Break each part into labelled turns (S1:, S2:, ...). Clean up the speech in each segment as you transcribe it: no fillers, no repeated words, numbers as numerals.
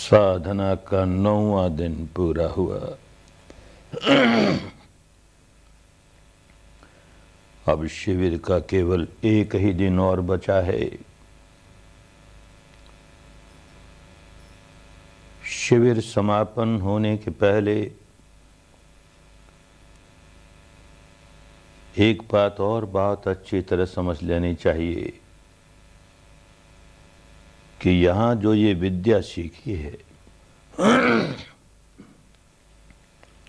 S1: साधना का 9वां दिन पूरा हुआ। अब शिविर का केवल एक ही दिन और बचा है। शिविर समापन होने के पहले एक बात और बहुत अच्छी तरह समझ लेनी चाहिए कि यहाँ जो ये विद्या सीखी है,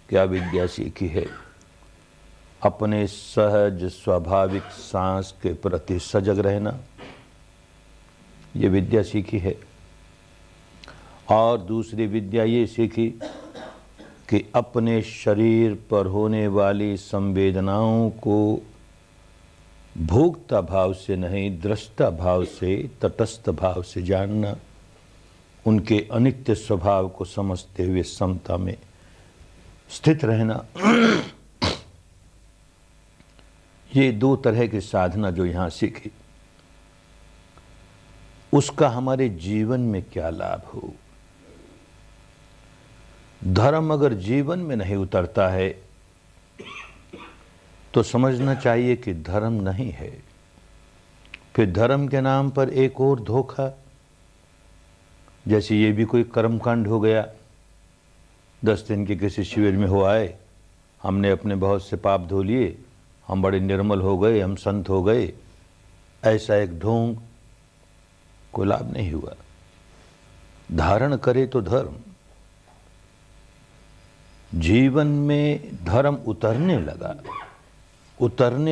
S1: क्या विद्या सीखी है? अपने सहज स्वाभाविक सांस के प्रति सजग रहना, ये विद्या सीखी है। और दूसरी विद्या ये सीखी कि अपने शरीर पर होने वाली संवेदनाओं को भोक्ता भाव से नहीं, दृष्टा भाव से, तटस्थ भाव से जानना, उनके अनित्य स्वभाव को समझते हुए समता में स्थित रहना। ये दो तरह की साधना जो यहाँ सीखी, उसका हमारे जीवन में क्या लाभ हो। धर्म अगर जीवन में नहीं उतरता है तो समझना चाहिए कि धर्म नहीं है। फिर धर्म के नाम पर एक और धोखा, जैसे ये भी कोई कर्मकांड हो गया। 10 दिन के किसी शिविर में हो आए, हमने अपने बहुत से पाप धो लिए, हम बड़े निर्मल हो गए, हम संत हो गए, ऐसा एक ढोंग, कोई लाभ नहीं हुआ। धारण करे तो धर्म, जीवन में धर्म उतरने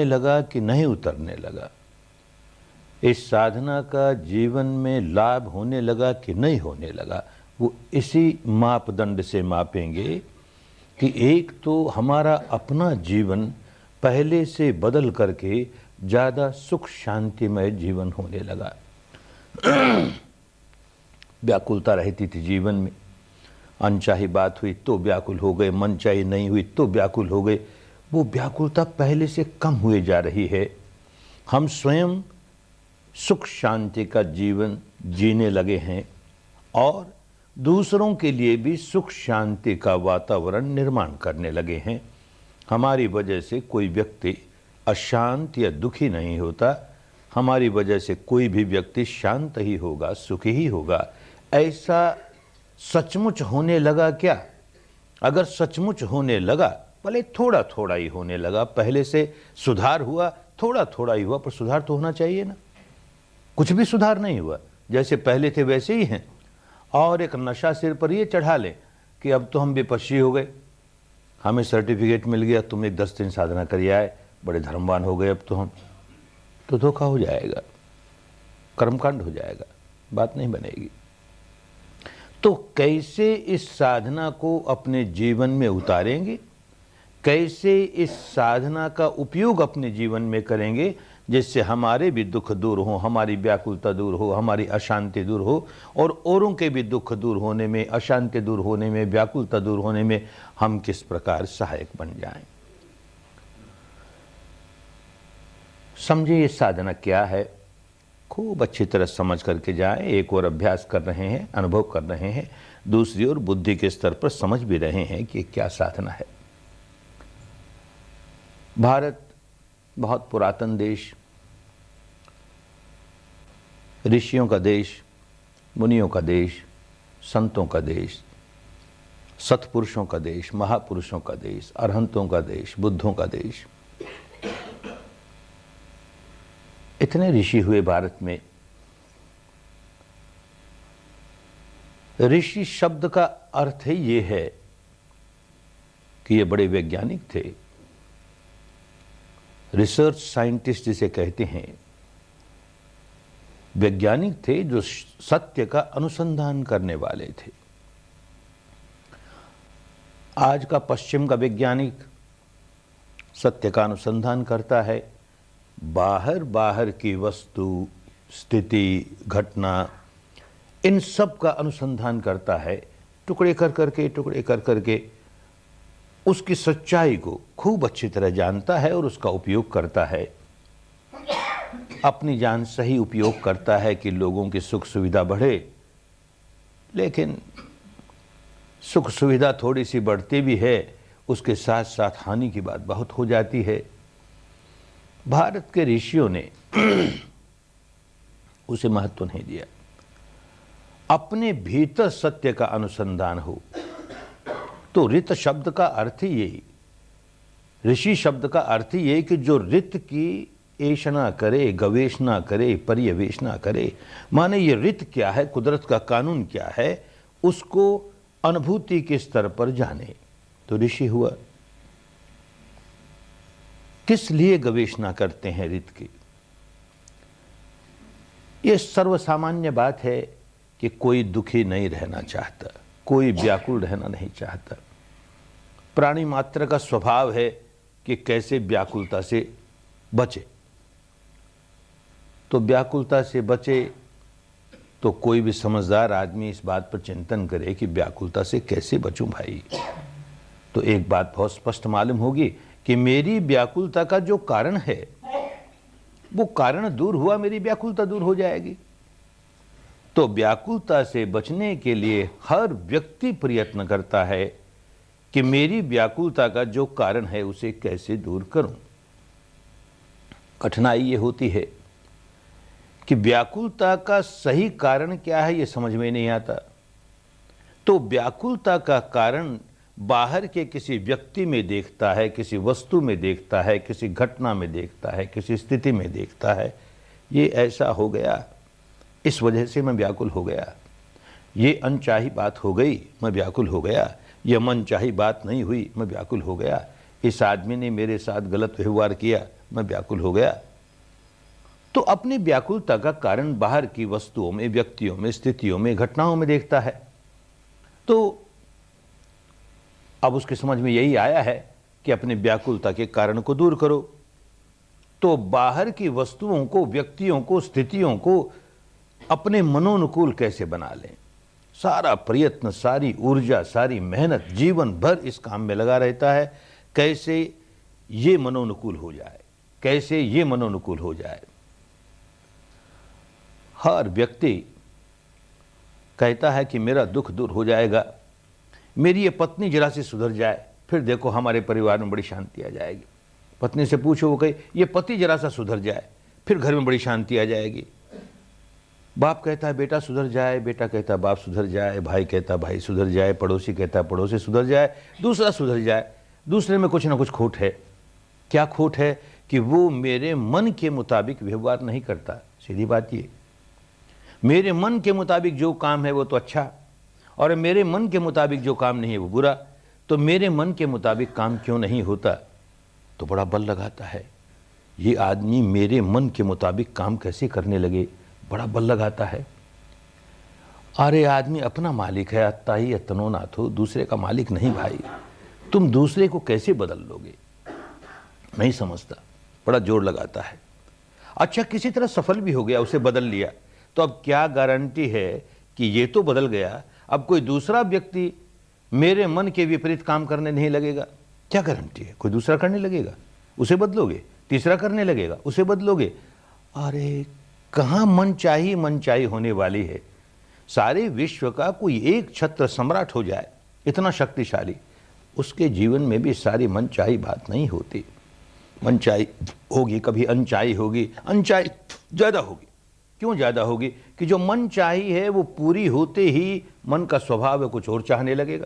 S1: लगा कि नहीं उतरने लगा, इस साधना का जीवन में लाभ होने लगा कि नहीं होने लगा, वो इसी मापदंड से मापेंगे कि एक तो हमारा अपना जीवन पहले से बदल करके ज़्यादा सुख शांतिमय जीवन होने लगा। व्याकुलता रहती थी जीवन में, अनचाही बात हुई तो व्याकुल हो गए, मनचाही नहीं हुई तो व्याकुल हो गए। वो व्याकुलता पहले से कम हुए जा रही है। हम स्वयं सुख शांति का जीवन जीने लगे हैं और दूसरों के लिए भी सुख शांति का वातावरण निर्माण करने लगे हैं। हमारी वजह से कोई व्यक्ति अशांत या दुखी नहीं होता, हमारी वजह से कोई भी व्यक्ति शांत ही होगा, सुखी ही होगा। ऐसा सचमुच होने लगा क्या? अगर सचमुच होने लगा, भले थोड़ा थोड़ा ही होने लगा, पहले से सुधार हुआ, थोड़ा थोड़ा ही हुआ, पर सुधार तो होना चाहिए ना। कुछ भी सुधार नहीं हुआ, जैसे पहले थे वैसे ही हैं। और एक नशा सिर पर ये चढ़ा ले कि अब तो हम विपश्ची हो गए, हमें सर्टिफिकेट मिल गया, तुम एक 10 दिन साधना करिए आए, बड़े धर्मवान हो गए अब तो हम, तो धोखा हो जाएगा, कर्मकांड हो जाएगा, बात नहीं बनेगी। तो कैसे इस साधना को अपने जीवन में उतारेंगे, कैसे इस साधना का उपयोग अपने जीवन में करेंगे, जिससे हमारे भी दुख दूर हो, हमारी व्याकुलता दूर हो, हमारी अशांति दूर हो, और औरों के भी दुख दूर होने में, अशांति दूर होने में, व्याकुलता दूर होने में हम किस प्रकार सहायक बन जाएं। समझिए ये साधना क्या है, खूब अच्छी तरह समझ करके जाएं। एक और अभ्यास कर रहे हैं, अनुभव कर रहे हैं, दूसरी ओर बुद्धि के स्तर पर समझ भी रहे हैं कि क्या साधना है। भारत बहुत पुरातन देश, ऋषियों का देश, मुनियों का देश, संतों का देश, सत्पुरुषों का देश, महापुरुषों का देश, अरहंतों का देश, बुद्धों का देश। इतने ऋषि हुए भारत में। ऋषि शब्द का अर्थ ही ये है कि ये बड़े वैज्ञानिक थे, रिसर्च साइंटिस्ट जिसे कहते हैं, वैज्ञानिक थे जो सत्य का अनुसंधान करने वाले थे। आज का पश्चिम का वैज्ञानिक सत्य का अनुसंधान करता है, बाहर की वस्तु, स्थिति, घटना, इन सब का अनुसंधान करता है, टुकड़े कर करके उसकी सच्चाई को खूब अच्छी तरह जानता है और उसका उपयोग करता है। अपनी जान सही उपयोग करता है कि लोगों की सुख सुविधा बढ़े, लेकिन सुख सुविधा थोड़ी सी बढ़ती भी है, उसके साथ साथ हानि की बात बहुत हो जाती है। भारत के ऋषियों ने उसे महत्व नहीं दिया। अपने भीतर सत्य का अनुसंधान हो। तो ऋत शब्द का अर्थ ही यही, ऋषि शब्द का अर्थ ही यही कि जो ऋत की ऐषणा करे, गवेषणा करे, पर्यवेक्षणा करे। माने ये ऋत क्या है, कुदरत का कानून क्या है, उसको अनुभूति के स्तर पर जाने। तो ऋषि हुआ। किस लिए गवेषणा करते हैं ऋत की? ये सर्वसामान्य बात है कि कोई दुखी नहीं रहना चाहता, कोई व्याकुल रहना नहीं चाहता। प्राणी मात्र का स्वभाव है कि कैसे व्याकुलता से बचे। तो व्याकुलता से बचे तो कोई भी समझदार आदमी इस बात पर चिंतन करे कि व्याकुलता से कैसे बचूं भाई। तो एक बात बहुत स्पष्ट मालूम होगी कि मेरी व्याकुलता का जो कारण है वो कारण दूर हुआ, मेरी व्याकुलता दूर हो जाएगी। तो व्याकुलता से बचने के लिए हर व्यक्ति प्रयत्न करता है कि मेरी व्याकुलता का जो कारण है उसे कैसे दूर करूं। कठिनाई ये होती है कि व्याकुलता का सही कारण क्या है ये समझ में नहीं आता। तो व्याकुलता का कारण बाहर के किसी व्यक्ति में देखता है, किसी वस्तु में देखता है, किसी घटना में देखता है, किसी स्थिति में देखता है। ये ऐसा हो गया, इस वजह से मैं व्याकुल हो गया। ये अनचाही बात हो गई, मैं व्याकुल हो गया। ये मनचाही बात नहीं हुई, मैं व्याकुल हो गया। इस आदमी ने मेरे साथ गलत व्यवहार किया, मैं व्याकुल हो गया। तो अपनी व्याकुलता का कारण बाहर की वस्तुओं में, व्यक्तियों में, स्थितियों में, घटनाओं में देखता है। तो अब उसके समझ में यही आया है कि अपनी व्याकुलता के कारण को दूर करो। तो बाहर की वस्तुओं को, व्यक्तियों को, स्थितियों को अपने मनोनुकूल कैसे बना लें। सारा प्रयत्न, सारी ऊर्जा, सारी मेहनत जीवन भर इस काम में लगा रहता है, कैसे ये मनोनुकूल हो जाए, कैसे ये मनोनुकूल हो जाए। हर व्यक्ति कहता है कि मेरा दुख दूर हो जाएगा, मेरी ये पत्नी जरा से सुधर जाए, फिर देखो हमारे परिवार में बड़ी शांति आ जाएगी। पत्नी से पूछो, वो कहे ये पति जरा सा सुधर जाए, फिर घर में बड़ी शांति आ जाएगी। बाप कहता है बेटा सुधर जाए, बेटा कहता है बाप सुधर जाए, भाई कहता है भाई सुधर जाए, पड़ोसी कहता है पड़ोसी सुधर जाए, दूसरा सुधर जाए। दूसरे में कुछ ना कुछ खोट है। क्या खोट है? कि वो मेरे मन के मुताबिक व्यवहार नहीं करता। सीधी बात ये, मेरे मन के मुताबिक जो काम है वो तो अच्छा, और मेरे मन के मुताबिक जो काम नहीं है वो बुरा। तो मेरे मन के मुताबिक काम क्यों नहीं होता? तो बड़ा बल लगाता है, ये आदमी मेरे मन के मुताबिक काम कैसे करने लगे, बड़ा बल लगाता है। अरे आदमी अपना मालिक है, अत्ता ही अतनो नाथो, दूसरे का मालिक नहीं भाई। तुम दूसरे को कैसे बदल लोगे? नहीं समझता, बड़ा जोर लगाता है। अच्छा, किसी तरह सफल भी हो गया, उसे बदल लिया, तो अब क्या गारंटी है कि ये तो बदल गया, अब कोई दूसरा व्यक्ति मेरे मन के विपरीत काम करने नहीं लगेगा? क्या गारंटी है? कोई दूसरा करने लगेगा, उसे बदलोगे, तीसरा करने लगेगा, उसे बदलोगे। अरे कहाँ मनचाही होने वाली है। सारे विश्व का कोई एक छत्र सम्राट हो जाए, इतना शक्तिशाली, उसके जीवन में भी सारी मनचाही बात नहीं होती। मनचाही होगी, कभी अनचाही होगी, अनचाही ज्यादा होगी। क्यों ज्यादा होगी? कि जो मन चाही है वो पूरी होते ही मन का स्वभाव है कुछ और चाहने लगेगा,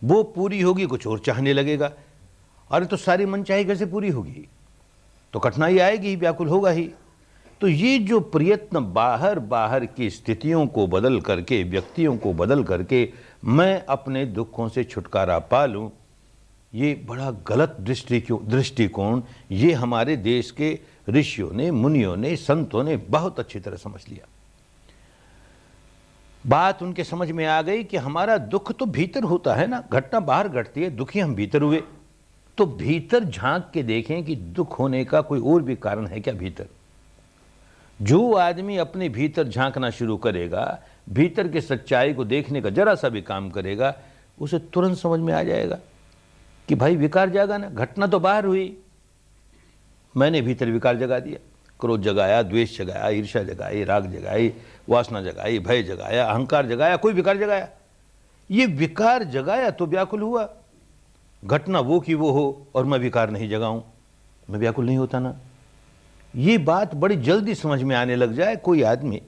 S1: वो पूरी होगी कुछ और चाहने लगेगा। अरे तो सारी मन चाही कैसे पूरी होगी? तो कठिनाई आएगी ही, व्याकुल होगा ही। तो ये जो प्रयत्न बाहर की स्थितियों को बदल करके, व्यक्तियों को बदल करके मैं अपने दुखों से छुटकारा पा लूं, ये बड़ा गलत दृष्टिकोण ये हमारे देश के ऋषियों ने, मुनियों ने, संतों ने बहुत अच्छी तरह समझ लिया। बात उनके समझ में आ गई कि हमारा दुख तो भीतर होता है ना, घटना बाहर घटती है, दुखी हम भीतर हुए। तो भीतर झांक के देखें कि दुख होने का कोई और भी कारण है क्या भीतर। जो आदमी अपने भीतर झांकना शुरू करेगा, भीतर के सच्चाई को देखने का जरा सा भी काम करेगा, उसे तुरंत समझ में आ जाएगा कि भाई विकार जागा ना। घटना तो बाहर हुई, मैंने भीतर विकार जगा दिया, क्रोध जगाया, द्वेष जगाया, ईर्ष्या जगाई, राग जगाई, वासना जगाई, भय जगाया, अहंकार जगाया, कोई विकार जगाया। ये विकार जगाया तो व्याकुल हुआ। घटना वो की वो हो और मैं विकार नहीं जगाऊं, मैं व्याकुल नहीं होता ना। ये बात बड़ी जल्दी समझ में आने लग जाए, कोई आदमी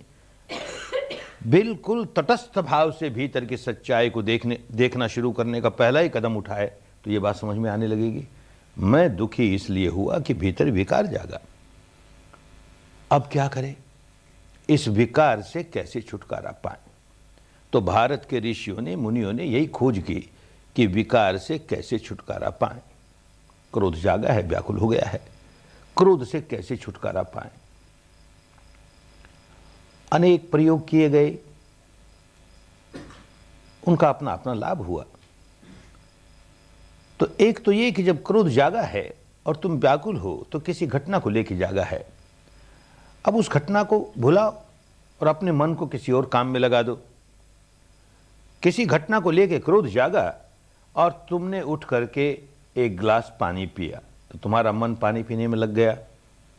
S1: बिल्कुल तटस्थ भाव से भीतर की सच्चाई को देखना शुरू करने का पहला ही कदम उठाए तो ये बात समझ में आने लगेगी। मैं दुखी इसलिए हुआ कि भीतर विकार जागा। अब क्या करें, इस विकार से कैसे छुटकारा पाए? तो भारत के ऋषियों ने, मुनियों ने यही खोज की कि विकार से कैसे छुटकारा पाए। क्रोध जागा है, व्याकुल हो गया है, क्रोध से कैसे छुटकारा पाए? अनेक प्रयोग किए गए, उनका अपना अपना लाभ हुआ। तो एक तो ये कि जब क्रोध जागा है और तुम व्याकुल हो तो किसी घटना को लेकर जागा है। अब उस घटना को भुलाओ और अपने मन को किसी और काम में लगा दो। किसी घटना को लेकर क्रोध जागा और तुमने उठ करके एक गिलास पानी पिया तो तुम्हारा मन पानी पीने में लग गया,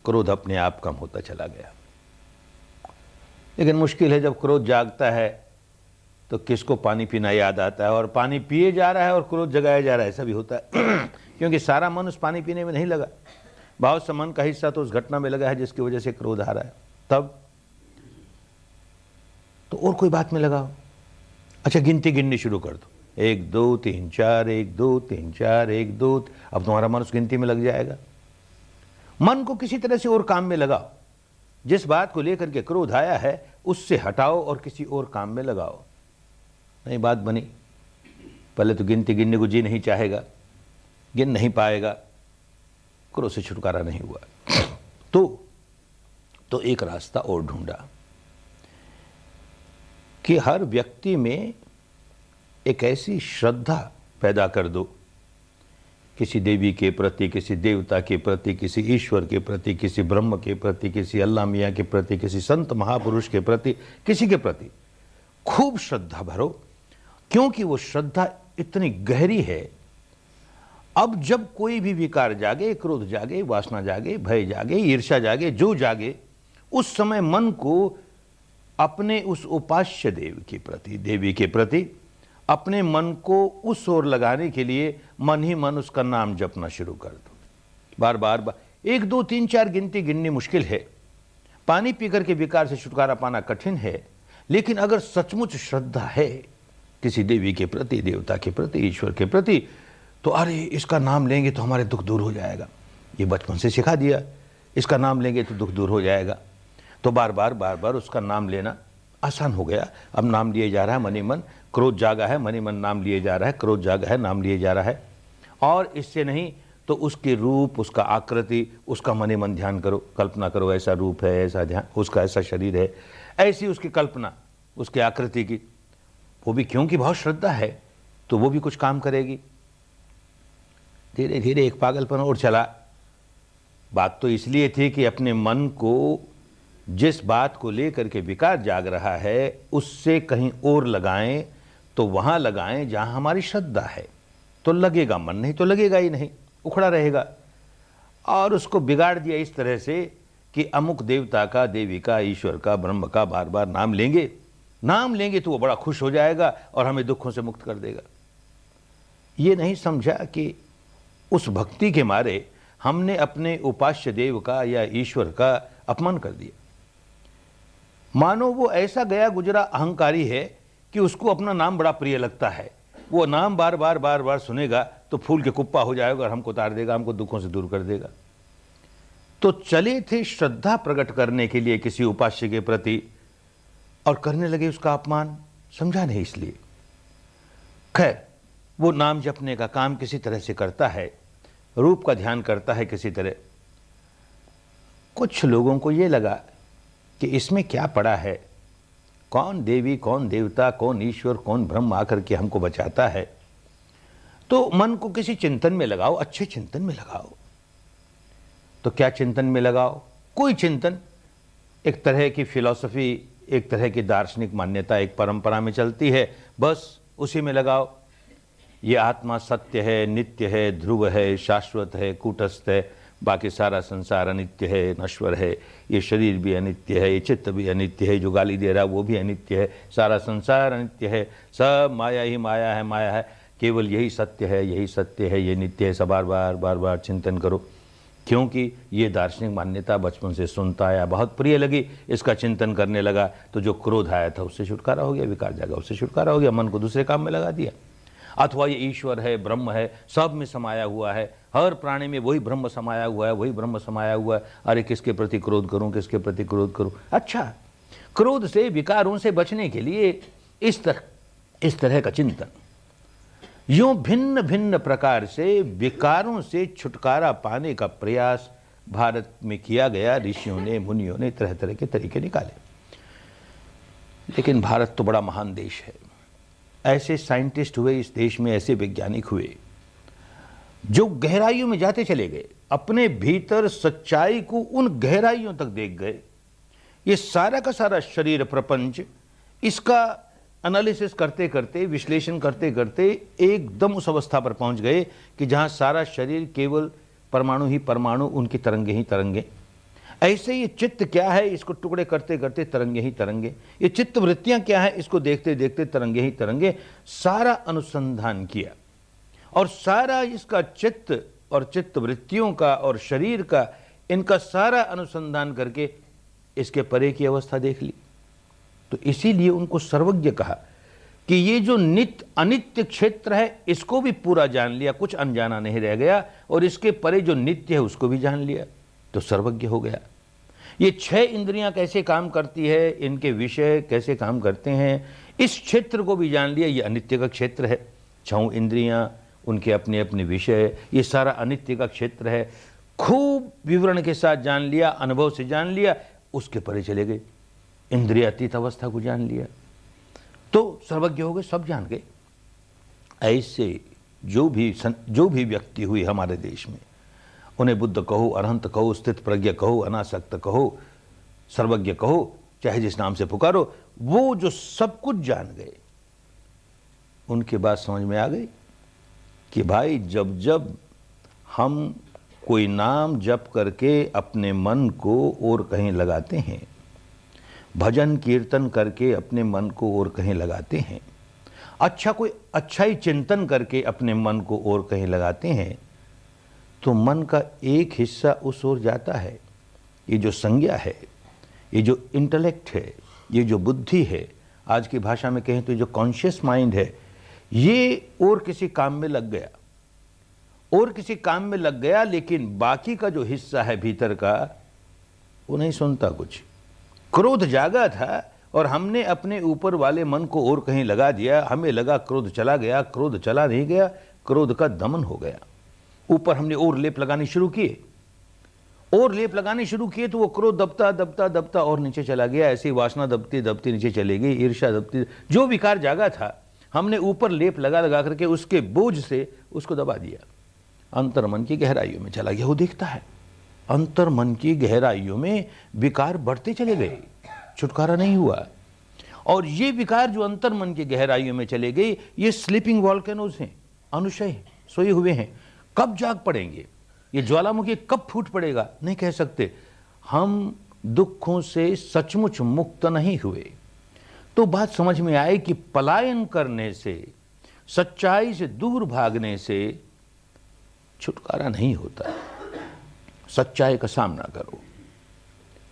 S1: क्रोध अपने आप कम होता चला गया। लेकिन मुश्किल है, जब क्रोध जागता है तो किसको पानी पीना याद आता है और पानी पिए जा रहा है और क्रोध जगाया जा रहा है, ऐसा भी होता है। क्योंकि सारा मन उस पानी पीने में नहीं लगा, बहुत सा मन का हिस्सा तो उस घटना में लगा है जिसकी वजह से क्रोध आ रहा है। तब तो और कोई बात में लगाओ। अच्छा, गिनती गिननी शुरू कर दो, 1 2 3 4, 1 2 3 4, 1 2। अब तुम्हारा मन उस गिनती में लग जाएगा। मन को किसी तरह से और काम में लगाओ, जिस बात को लेकर के क्रोध आया है उससे हटाओ और किसी और काम में लगाओ। नहीं बात बनी। पहले तो गिनती गिनने को जी नहीं चाहेगा, गिन नहीं पाएगा, क्रोध से छुटकारा नहीं हुआ। तो एक रास्ता और ढूंढा कि हर व्यक्ति में एक ऐसी श्रद्धा पैदा कर दो किसी देवी के प्रति, किसी देवता के प्रति, किसी ईश्वर के प्रति, किसी ब्रह्म के प्रति, किसी अल्लाह मियाँ के प्रति, किसी संत महापुरुष के प्रति, किसी के प्रति खूब श्रद्धा भरो, क्योंकि वो श्रद्धा इतनी गहरी है। अब जब कोई भी विकार जागे, क्रोध जागे, वासना जागे, भय जागे, ईर्ष्या जागे, जो जागे, उस समय मन को अपने उस उपास्य देव के प्रति, देवी के प्रति, अपने मन को उस ओर लगाने के लिए मन ही मन उसका नाम जपना शुरू कर दो। बार बार 1 2 3 4 गिनती गिननी मुश्किल है, पानी पीकर के विकार से छुटकारा पाना कठिन है। लेकिन अगर सचमुच श्रद्धा है किसी देवी के प्रति, देवता के प्रति, ईश्वर के प्रति, तो अरे इसका नाम लेंगे तो हमारे दुख दूर हो जाएगा। ये बचपन से सिखा दिया, इसका नाम लेंगे तो दुख दूर हो जाएगा। तो बार बार उसका नाम लेना आसान हो गया। अब नाम लिए जा रहा है मनी मन, क्रोध जागा है मनी मन नाम लिए जा रहा है, क्रोध जागा है नाम लिए जा रहा है। और इससे नहीं तो उसके रूप, उसका आकृति, उसका मनी मन ध्यान करो, कल्पना करो, ऐसा रूप है, ऐसा ध्यान, उसका ऐसा शरीर है, ऐसी उसकी कल्पना, उसके आकृति की। वो भी क्योंकि बहुत श्रद्धा है तो वो भी कुछ काम करेगी। धीरे धीरे एक पागलपन और चला। बात तो इसलिए थी कि अपने मन को जिस बात को लेकर के विकार जाग रहा है उससे कहीं और लगाएं, तो वहां लगाएं जहां हमारी श्रद्धा है, तो लगेगा मन, नहीं तो लगेगा ही नहीं, उखड़ा रहेगा। और उसको बिगाड़ दिया इस तरह से कि अमुक देवता का, देवी का, ईश्वर का, ब्रह्म का बार बार नाम लेंगे तो वो बड़ा खुश हो जाएगा और हमें दुखों से मुक्त कर देगा। ये नहीं समझा कि उस भक्ति के मारे हमने अपने उपास्य देव का या ईश्वर का अपमान कर दिया। मानो वो ऐसा गया गुजरा अहंकारी है कि उसको अपना नाम बड़ा प्रिय लगता है, वो नाम बार बार सुनेगा तो फूल के कुप्पा हो जाएगा और हमको उतार देगा, हमको दुखों से दूर कर देगा। तो चले थे श्रद्धा प्रकट करने के लिए किसी उपास्य के प्रति और करने लगे उसका अपमान, समझा नहीं इसलिए। खैर, वो नाम जपने का काम किसी तरह से करता है, रूप का ध्यान करता है किसी तरह। कुछ लोगों को ये लगा कि इसमें क्या पड़ा है, कौन देवी, कौन देवता, कौन ईश्वर, कौन ब्रह्म आकर के हमको बचाता है। तो मन को किसी चिंतन में लगाओ, अच्छे चिंतन में लगाओ। तो क्या चिंतन में लगाओ? कोई चिंतन, एक तरह की फिलॉसफी, एक तरह की दार्शनिक मान्यता एक परंपरा में चलती है, बस उसी में लगाओ। ये आत्मा सत्य है, नित्य है, ध्रुव है, शाश्वत है, कूटस्थ है, बाकी सारा संसार अनित्य है, नश्वर है, ये शरीर भी अनित्य है, ये चित्त भी अनित्य है, जो गाली दे रहा है वो भी अनित्य है, सारा संसार अनित्य है, सब माया ही माया है, माया है, केवल यही सत्य है, यही सत्य है, ये नित्य है। सब बार बार बार बार चिंतन करो, क्योंकि ये दार्शनिक मान्यता बचपन से सुनता आया, बहुत प्रिय लगी, इसका चिंतन करने लगा तो जो क्रोध आया था उससे छुटकारा हो गया, विकार जागा उससे छुटकारा हो गया, मन को दूसरे काम में लगा दिया। अथवा ये ईश्वर है, ब्रह्म है, सब में समाया हुआ है, हर प्राणी में वही ब्रह्म समाया हुआ है, वही ब्रह्म समाया हुआ है। अरे किसके प्रति क्रोध करूं, किसके प्रति क्रोध करूं? अच्छा, क्रोध से, विकारों से बचने के लिए इस तरह का चिंतन, यूं भिन्न भिन्न प्रकार से विकारों से छुटकारा पाने का प्रयास भारत में किया गया। ऋषियों ने, मुनियों ने तरह तरह के तरीके निकाले। लेकिन भारत तो बड़ा महान देश है, ऐसे साइंटिस्ट हुए इस देश में, ऐसे वैज्ञानिक हुए जो गहराइयों में जाते चले गए, अपने भीतर सच्चाई को उन गहराइयों तक देख गए। ये सारा का सारा शरीर प्रपंच, इसका एनालिसिस करते करते, विश्लेषण करते करते एकदम उस अवस्था पर पहुंच गए कि जहां सारा शरीर केवल परमाणु ही परमाणु, उनकी तरंगे ही तरंगे। ऐसे ये चित्त क्या है, इसको टुकड़े करते करते तरंगे ही तरंगे। ये चित्त वृत्तियां क्या है, इसको देखते देखते तरंगे ही तरंगे। सारा अनुसंधान किया और सारा इसका चित्त और चित्त वृत्तियों का और शरीर का, इनका सारा अनुसंधान करके इसके परे की अवस्था देख ली। तो इसीलिए उनको सर्वज्ञ कहा कि ये जो नित्य अनित्य क्षेत्र है इसको भी पूरा जान लिया, कुछ अनजाना नहीं रह गया, और इसके परे जो नित्य है उसको भी जान लिया, तो सर्वज्ञ हो गया। ये 6 इंद्रियां कैसे काम करती है, इनके विषय कैसे काम करते हैं, इस क्षेत्र को भी जान लिया। ये अनित्य का क्षेत्र है, 6 इंद्रियां, उनके अपने अपने विषय, ये सारा अनित्य का क्षेत्र है। खूब विवरण के साथ जान लिया, अनुभव से जान लिया, उसके परे चले गए, इंद्रियातीत अवस्था को जान लिया, तो सर्वज्ञ हो गए, सब जान गए। ऐसे जो भी व्यक्ति हुई हमारे देश में, उन्हें बुद्ध कहो, अरहंत कहो, स्थित प्रज्ञ कहो, अनासक्त कहो, सर्वज्ञ कहो, चाहे जिस नाम से पुकारो, वो जो सब कुछ जान गए, उनके बात समझ में आ गई कि भाई जब जब हम कोई नाम जप करके अपने मन को और कहीं लगाते हैं, भजन कीर्तन करके अपने मन को और कहीं लगाते हैं, कोई अच्छा ही चिंतन करके अपने मन को और कहीं लगाते हैं, तो मन का एक हिस्सा उस ओर जाता है। ये जो संज्ञा है, ये जो इंटेलेक्ट है, ये जो बुद्धि है, आज की भाषा में कहें तो ये जो कॉन्शियस माइंड है, ये और किसी काम में लग गया, और किसी काम में लग गया। लेकिन बाकी का जो हिस्सा है भीतर का, वो नहीं सुनता कुछ। क्रोध जागा था और हमने अपने ऊपर वाले मन को और कहीं लगा दिया, हमें लगा क्रोध चला गया, क्रोध चला नहीं गया, क्रोध का दमन हो गया। ऊपर हमने और लेप लगाने शुरू किए, और लेप लगाने शुरू किए, तो वो क्रोध दबता दबता दबता और नीचे चला गया। ऐसी वासना दबती दबती नीचे चली गई, ईर्ष्या दबती, जो विकार जागा था हमने ऊपर लेप लगा लगा करके उसके बोझ से उसको दबा दिया, अंतर मन की गहराइयों में चला गया। वो देखता है अंतर मन की गहराइयों में विकार बढ़ते चले गए, छुटकारा नहीं हुआ। और ये विकार जो अंतर मन की गहराइयों में चले गए, ये स्लीपिंग वॉल्केनोज हैं, अनुशय सोए हुए हैं। कब जाग पड़ेंगे, ये ज्वालामुखी कब फूट पड़ेगा, नहीं कह सकते। हम दुखों से सचमुच मुक्त नहीं हुए तो बात समझ में आए कि पलायन करने से, सच्चाई से दूर भागने से छुटकारा नहीं होता। सच्चाई का सामना करो।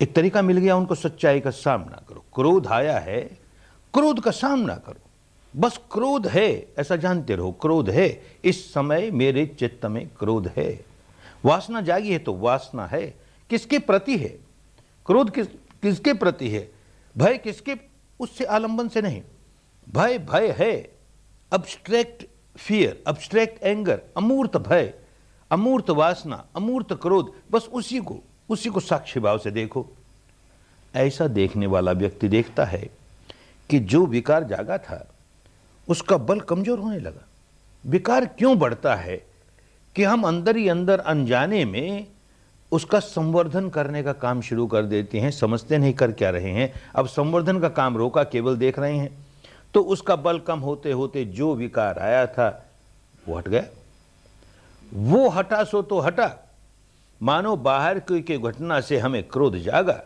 S1: एक तरीका मिल गया उनको, सच्चाई का सामना करो। क्रोध आया है, क्रोध का सामना करो। बस क्रोध है ऐसा जानते रहो, क्रोध है, इस समय मेरे चित्त में क्रोध है। वासना जागी है तो वासना है, किसके प्रति है क्रोध, किसके प्रति है, भय किसके, उससे आलंबन से नहीं। भय भय है, अब्स्ट्रैक्ट फियर, अब्स्ट्रैक्ट एंगर, अमूर्त भय, अमूर्त वासना, अमूर्त क्रोध, बस उसी को साक्षी भाव से देखो। ऐसा देखने वाला व्यक्ति देखता है कि जो विकार जागा था उसका बल कमजोर होने लगा। विकार क्यों बढ़ता है कि हम अंदर ही अंदर अनजाने में उसका संवर्धन करने का काम शुरू कर देते हैं, समझते नहीं कर क्या रहे हैं। अब संवर्धन का काम रोका, केवल देख रहे हैं, तो उसका बल कम होते होते जो विकार आया था वो हट गया। वो हटा सो तो हटा, मानो बाहर की घटना से हमें क्रोध जागा।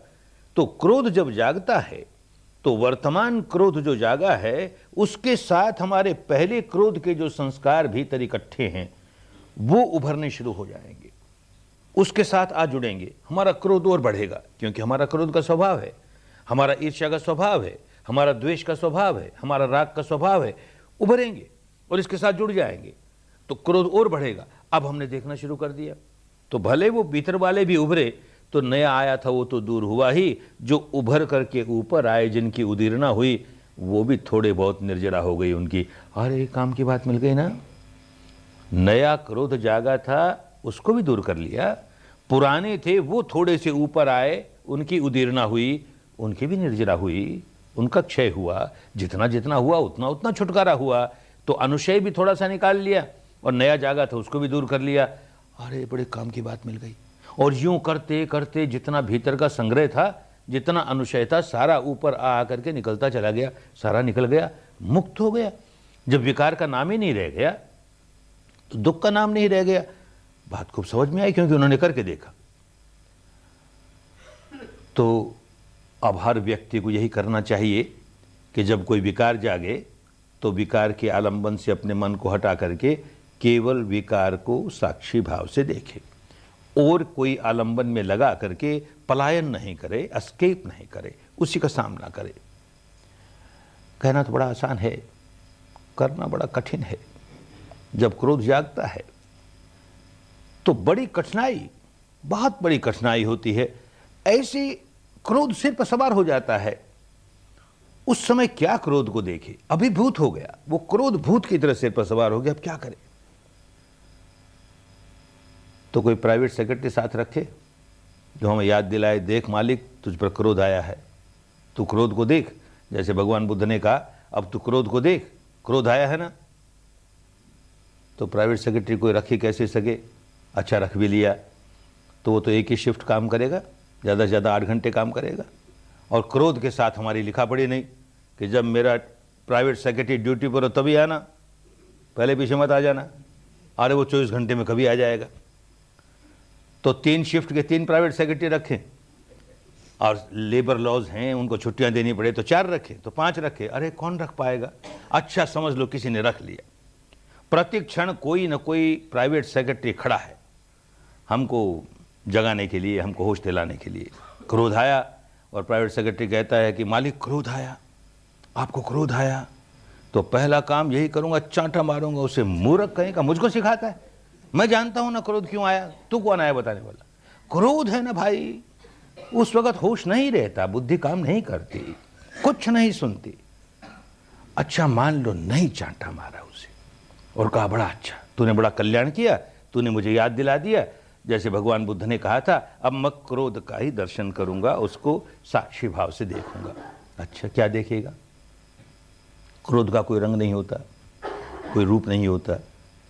S1: तो क्रोध जब जागता है तो वर्तमान क्रोध जो जागा है उसके साथ हमारे पहले क्रोध के जो संस्कार भीतर इकट्ठे हैं वो उभरने शुरू हो जाएंगे, उसके साथ आ जुड़ेंगे। हमारा क्रोध और बढ़ेगा, क्योंकि हमारा क्रोध का स्वभाव है, हमारा ईर्ष्या का स्वभाव है, हमारा द्वेष का स्वभाव है, हमारा राग का स्वभाव है। उभरेंगे और इसके साथ जुड़ जाएंगे तो क्रोध और बढ़ेगा। अब हमने देखना शुरू कर दिया तो भले वो भीतर वाले भी उभरे, तो नया आया था वो तो दूर हुआ ही, जो उभर करके ऊपर आए, जिनकी उदीरना हुई, वो भी थोड़े बहुत निर्जरा हो गई उनकी। अरे काम की बात मिल गई ना, नया क्रोध जागा था उसको भी दूर कर लिया, पुराने थे वो थोड़े से ऊपर आए, उनकी उदीरना हुई, उनकी भी निर्जरा हुई, उनका क्षय हुआ। जितना जितना हुआ उतना उतना छुटकारा हुआ। तो अनुशय भी थोड़ा सा निकाल लिया और नया जागा था उसको भी दूर कर लिया। अरे बड़े काम की बात मिल गई। और यूं करते करते जितना भीतर का संग्रह था, जितना अनुशय था, सारा ऊपर आ करके निकलता चला गया, सारा निकल गया, मुक्त हो गया। जब विकार का नाम ही नहीं रह गया तो दुख का नाम नहीं रह गया। बात खूब समझ में आई, क्योंकि उन्होंने करके देखा। तो अब हर व्यक्ति को यही करना चाहिए कि जब कोई विकार जागे तो विकार के आलंबन से अपने मन को हटा करके केवल विकार को साक्षी भाव से देखे और कोई आलंबन में लगा करके पलायन नहीं करे, एस्केप नहीं करे, उसी का सामना करे। कहना तो बड़ा आसान है, करना बड़ा कठिन है। जब क्रोध जागता है तो बड़ी कठिनाई, बहुत बड़ी कठिनाई होती है। ऐसे क्रोध सिर पर सवार हो जाता है, उस समय क्या क्रोध को देखे, अभिभूत हो गया, वो क्रोध भूत की तरह सिर पर सवार हो गया। अब क्या करे? तो कोई प्राइवेट सेक्रेटरी साथ रखे जो हमें याद दिलाए, देख मालिक तुझ पर क्रोध आया है, तू क्रोध को देख। जैसे भगवान बुद्ध ने कहा अब तू क्रोध को देख, क्रोध आया है ना। तो प्राइवेट सेक्रेटरी कोई रख ही कैसे सके? अच्छा रख भी लिया तो वो तो एक ही शिफ्ट काम करेगा, ज़्यादा से ज़्यादा 8 घंटे काम करेगा। और क्रोध के साथ हमारी लिखा पड़ी नहीं कि जब मेरा प्राइवेट सेक्रेटरी ड्यूटी पर हो तभी आना, पहले पीछे मत आ जाना। अरे वो 24 घंटे में कभी आ जाएगा। तो 3 शिफ्ट के 3 प्राइवेट सेक्रेटरी रखें, और लेबर लॉज हैं उनको छुट्टियां देनी पड़े तो 4 रखे, तो 5 रखे। अरे कौन रख पाएगा? अच्छा समझ लो किसी ने रख लिया। प्रति क्षण कोई न कोई प्राइवेट सेक्रेटरी खड़ा है हमको जगाने के लिए, हमको होश दिलाने के लिए। क्रोध आया और प्राइवेट सेक्रेटरी कहता है कि मालिक क्रोध आया, आपको क्रोध आया, तो पहला काम यही करूंगा, चांटा मारूंगा उसे। मूर्ख कहेगा, मुझको सिखाता है, मैं जानता हूं ना क्रोध क्यों आया, तू कौन आया बताने वाला? क्रोध है ना भाई। उस वक्त होश नहीं रहता, बुद्धि काम नहीं करती, कुछ नहीं सुनती। अच्छा मान लो नहीं चांटा मारा उसे और कहा बड़ा अच्छा, तूने बड़ा कल्याण किया, तूने मुझे याद दिला दिया। जैसे भगवान बुद्ध ने कहा था अब मैं क्रोध का ही दर्शन करूंगा, उसको साक्षी भाव से देखूंगा। अच्छा क्या देखेगा? क्रोध का कोई रंग नहीं होता, कोई रूप नहीं होता,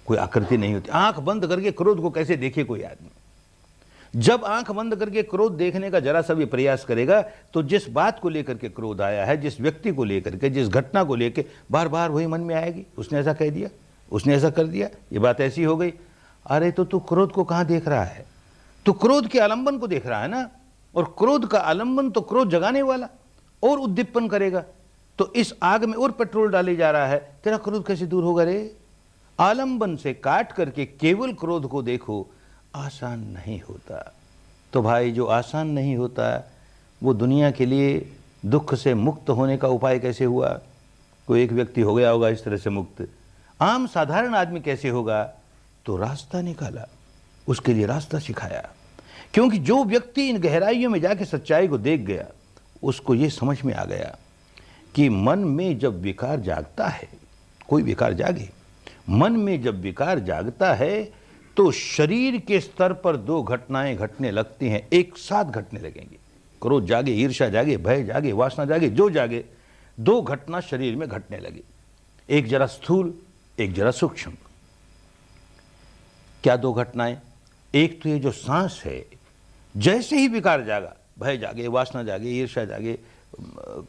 S1: कोई आकृति नहीं होती। आंख बंद करके क्रोध को कैसे देखे कोई आदमी? जब आंख बंद करके क्रोध देखने का जरा सा भी प्रयास करेगा तो जिस बात को लेकर के क्रोध आया है, जिस व्यक्ति को लेकर के, जिस घटना को लेकर, बार बार वही मन में आएगी, उसने ऐसा कह दिया, उसने ऐसा कर दिया, ये बात ऐसी हो गई। अरे तो तू क्रोध को कहां देख रहा है? तू क्रोध के आलंबन को देख रहा है ना। और क्रोध का आलंबन तो क्रोध जगाने वाला और उद्दीपन करेगा। तो इस आग में और पेट्रोल डाले जा रहा है, तेरा क्रोध कैसे दूर होगा रे? आलंबन से काट करके केवल क्रोध को देखो, आसान नहीं होता। तो भाई जो आसान नहीं होता वो दुनिया के लिए दुख से मुक्त होने का उपाय कैसे हुआ? कोई एक व्यक्ति हो गया होगा इस तरह से मुक्त, आम साधारण आदमी कैसे होगा? तो रास्ता निकाला, उसके लिए रास्ता सिखाया। क्योंकि जो व्यक्ति इन गहराइयों में जाके सच्चाई को देख गया, उसको ये समझ में आ गया कि मन में जब विकार जागता है, कोई विकार जागे, मन में जब विकार जागता है तो शरीर के स्तर पर 2 घटनाएं घटने लगती हैं, एक साथ घटने लगेंगी। क्रोध जागे, ईर्ष्या जागे, भय जागे, वासना जागे, जो जागे, 2 घटना शरीर में घटने लगी। एक जरा स्थूल, एक जरा सूक्ष्म। क्या 2 घटनाएं? एक तो ये जो सांस है, जैसे ही विकार जागा, भय जागे, वासना जागे, ईर्ष्या जागे,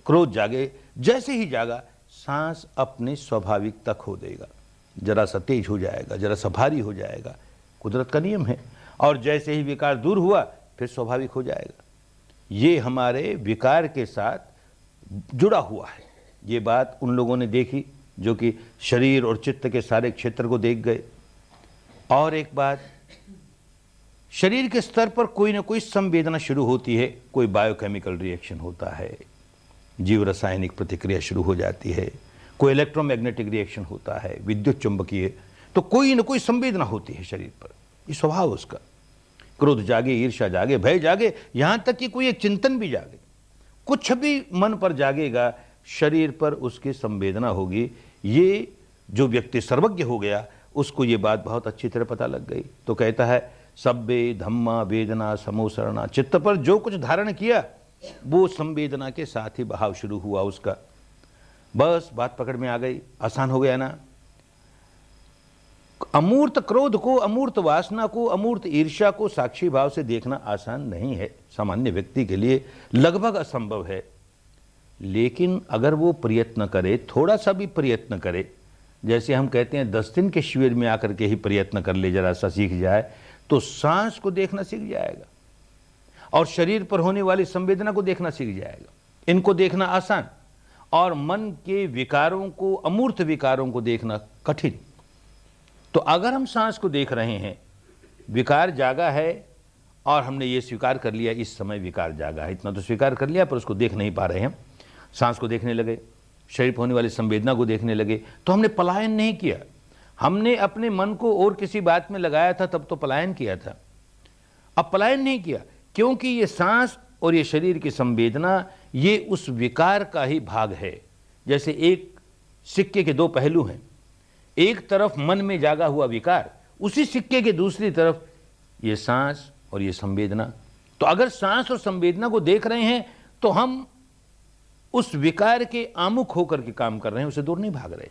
S1: क्रोध जागे, जैसे ही जागा, सांस अपनी स्वाभाविकता खो देगा, जरा सा तेज हो जाएगा, जरा सा भारी हो जाएगा। कुदरत का नियम है। और जैसे ही विकार दूर हुआ फिर स्वाभाविक हो जाएगा। ये हमारे विकार के साथ जुड़ा हुआ है। ये बात उन लोगों ने देखी जो कि शरीर और चित्त के सारे क्षेत्र को देख गए। और एक बात, शरीर के स्तर पर कोई ना कोई संवेदना शुरू होती है, कोई बायोकेमिकल रिएक्शन होता है, जीव रासायनिक प्रतिक्रिया शुरू हो जाती है, कोई इलेक्ट्रोमैग्नेटिक रिएक्शन होता है, विद्युत चुंबकीय, तो कोई ना कोई संवेदना होती है शरीर पर। ये स्वभाव उसका। क्रोध जागे, ईर्ष्या जागे, भय जागे, यहां तक कि कोई एक चिंतन भी जागे, कुछ भी मन पर जागेगा, शरीर पर उसकी संवेदना होगी। ये जो व्यक्ति सर्वज्ञ हो गया उसको ये बात बहुत अच्छी तरह पता लग गई। तो कहता है सब्बे धम्मा वेदना समोसरणा, चित्त पर जो कुछ धारण किया वो संवेदना के साथ ही बहाव शुरू हुआ उसका। बस बात पकड़ में आ गई, आसान हो गया ना। अमूर्त क्रोध को, अमूर्त वासना को, अमूर्त ईर्ष्या को साक्षी भाव से देखना आसान नहीं है, सामान्य व्यक्ति के लिए लगभग असंभव है। लेकिन अगर वो प्रयत्न करे, थोड़ा सा भी प्रयत्न करे, जैसे हम कहते हैं 10 दिन के शिविर में आकर के ही प्रयत्न कर ले, जरा सा सीख जाए, तो सांस को देखना सीख जाएगा और शरीर पर होने वाली संवेदना को देखना सीख जाएगा। इनको देखना आसान और मन के विकारों को, अमूर्त विकारों को देखना कठिन। तो अगर हम सांस को देख रहे हैं, विकार जागा है और हमने ये स्वीकार कर लिया इस समय विकार जागा है, इतना तो स्वीकार कर लिया, पर उसको देख नहीं पा रहे हैं, सांस को देखने लगे, शरीर पर होने वाली संवेदना को देखने लगे, तो हमने पलायन नहीं किया। हमने अपने मन को और किसी बात में लगाया था, तब तो पलायन किया था। अब पलायन नहीं किया, क्योंकि ये सांस और ये शरीर की संवेदना ये उस विकार का ही भाग है। जैसे एक सिक्के के 2 पहलू हैं, एक तरफ मन में जागा हुआ विकार, उसी सिक्के के दूसरी तरफ ये सांस और ये संवेदना। तो अगर सांस और संवेदना को देख रहे हैं तो हम उस विकार के आमुख होकर के काम कर रहे हैं, उसे दूर नहीं भाग रहे।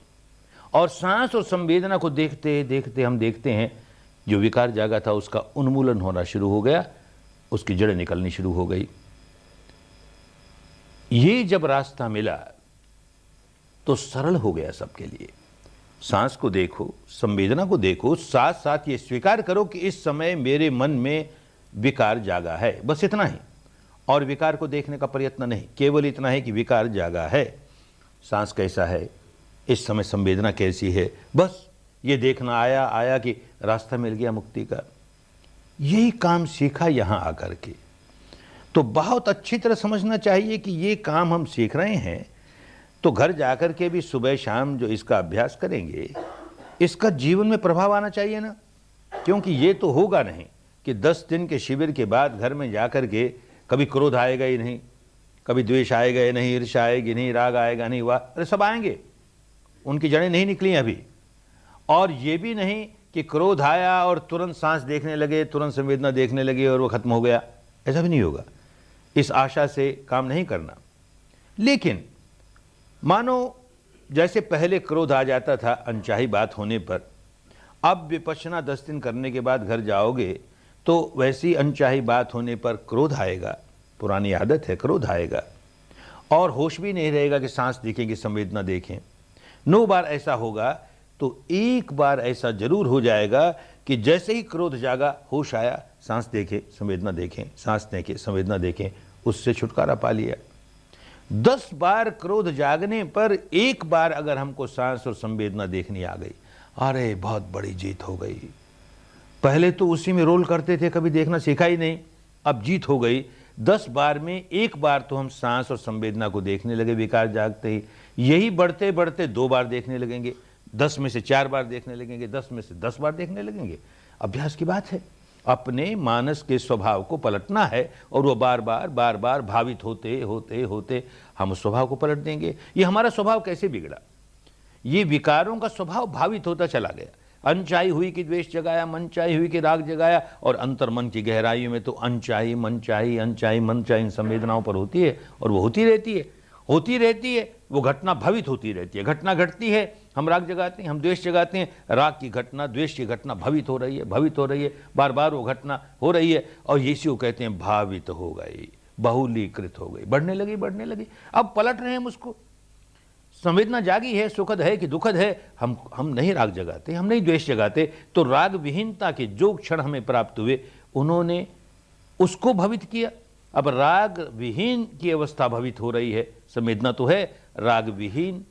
S1: और सांस और संवेदना को देखते देखते हम देखते हैं जो विकार जागा था उसका उन्मूलन होना शुरू हो गया, उसकी जड़ें निकलनी शुरू हो गई। ये जब रास्ता मिला तो सरल हो गया सबके लिए। सांस को देखो, संवेदना को देखो, साथ साथ ये स्वीकार करो कि इस समय मेरे मन में विकार जागा है, बस इतना ही। और विकार को देखने का प्रयत्न नहीं, केवल इतना है कि विकार जागा है, सांस कैसा है, इस समय संवेदना कैसी है, बस ये देखना आया कि रास्ता मिल गया मुक्ति का। यही काम सीखा यहां आकर के। तो बहुत अच्छी तरह समझना चाहिए कि ये काम हम सीख रहे हैं, तो घर जाकर के भी सुबह शाम जो इसका अभ्यास करेंगे, इसका जीवन में प्रभाव आना चाहिए ना। क्योंकि ये तो होगा नहीं कि 10 दिन के शिविर के बाद घर में जाकर के कभी क्रोध आएगा ही नहीं, कभी द्वेष आएगा ही नहीं, ईर्ष्या आएगी नहीं, राग आएगा नहीं, वाह, अरे सब आएंगे, उनकी जड़ें नहीं निकली अभी। और ये भी नहीं कि क्रोध आया और तुरंत सांस देखने लगे, तुरंत संवेदना देखने लगे और वो खत्म हो गया, ऐसा भी नहीं होगा। इस आशा से काम नहीं करना। लेकिन मानो जैसे पहले क्रोध आ जाता था अनचाही बात होने पर, अब विपश्यना 10 दिन करने के बाद घर जाओगे तो वैसी अनचाही बात होने पर क्रोध आएगा, पुरानी आदत है, क्रोध आएगा और होश भी नहीं रहेगा कि सांस देखेंगे, संवेदना देखें। 9 बार ऐसा होगा तो एक बार ऐसा जरूर हो जाएगा कि जैसे ही क्रोध जागा, होश आया, सांस देखे, संवेदना देखें, सांस देखें, संवेदना देखें, उससे छुटकारा पा लिया। 10 बार क्रोध जागने पर एक बार अगर हमको सांस और संवेदना देखनी आ गई, अरे बहुत बड़ी जीत हो गई। पहले तो उसी में रोल करते थे, कभी देखना सीखा ही नहीं, अब जीत हो गई। 10 बार में एक बार तो हम सांस और संवेदना को देखने लगे विकार जागते ही। यही बढ़ते बढ़ते 2 बार देखने लगेंगे, 10 में से 4 बार देखने लगेंगे, 10 में से 10 बार देखने लगेंगे। अभ्यास की बात है, अपने मानस के स्वभाव को पलटना है और वो बार बार भावित होते होते होते हम उस स्वभाव को पलट देंगे। ये हमारा स्वभाव कैसे बिगड़ा? ये विकारों का स्वभाव भावित होता चला गया। अनचाही हुई कि द्वेष जगाया, मनचाही हुई कि राग जगाया, और अंतर मन की गहराइयों में तो अनचाही मनचाही संवेदनाओं पर होती है और वो होती रहती है। वो घटना भावित होती रहती है। घटना घटती है, हम राग जगाते हैं, हम द्वेष जगाते हैं, राग की घटना, द्वेष की घटना भावित हो रही है, बार बार वो घटना हो रही है और इसी को कहते हैं भावित हो गई, बहुलीकृत हो गई, बढ़ने लगी। अब पलट रहे हैं हम उसको। संवेदना जागी है, सुखद है कि दुखद है, हम नहीं राग जगाते, हम नहीं द्वेष जगाते। तो राग विहीनता के जो क्षण हमें प्राप्त हुए उन्होंने उसको भवित किया। अब राग विहीन की अवस्था भवित हो रही है। संवेदना तो है राग विहीन,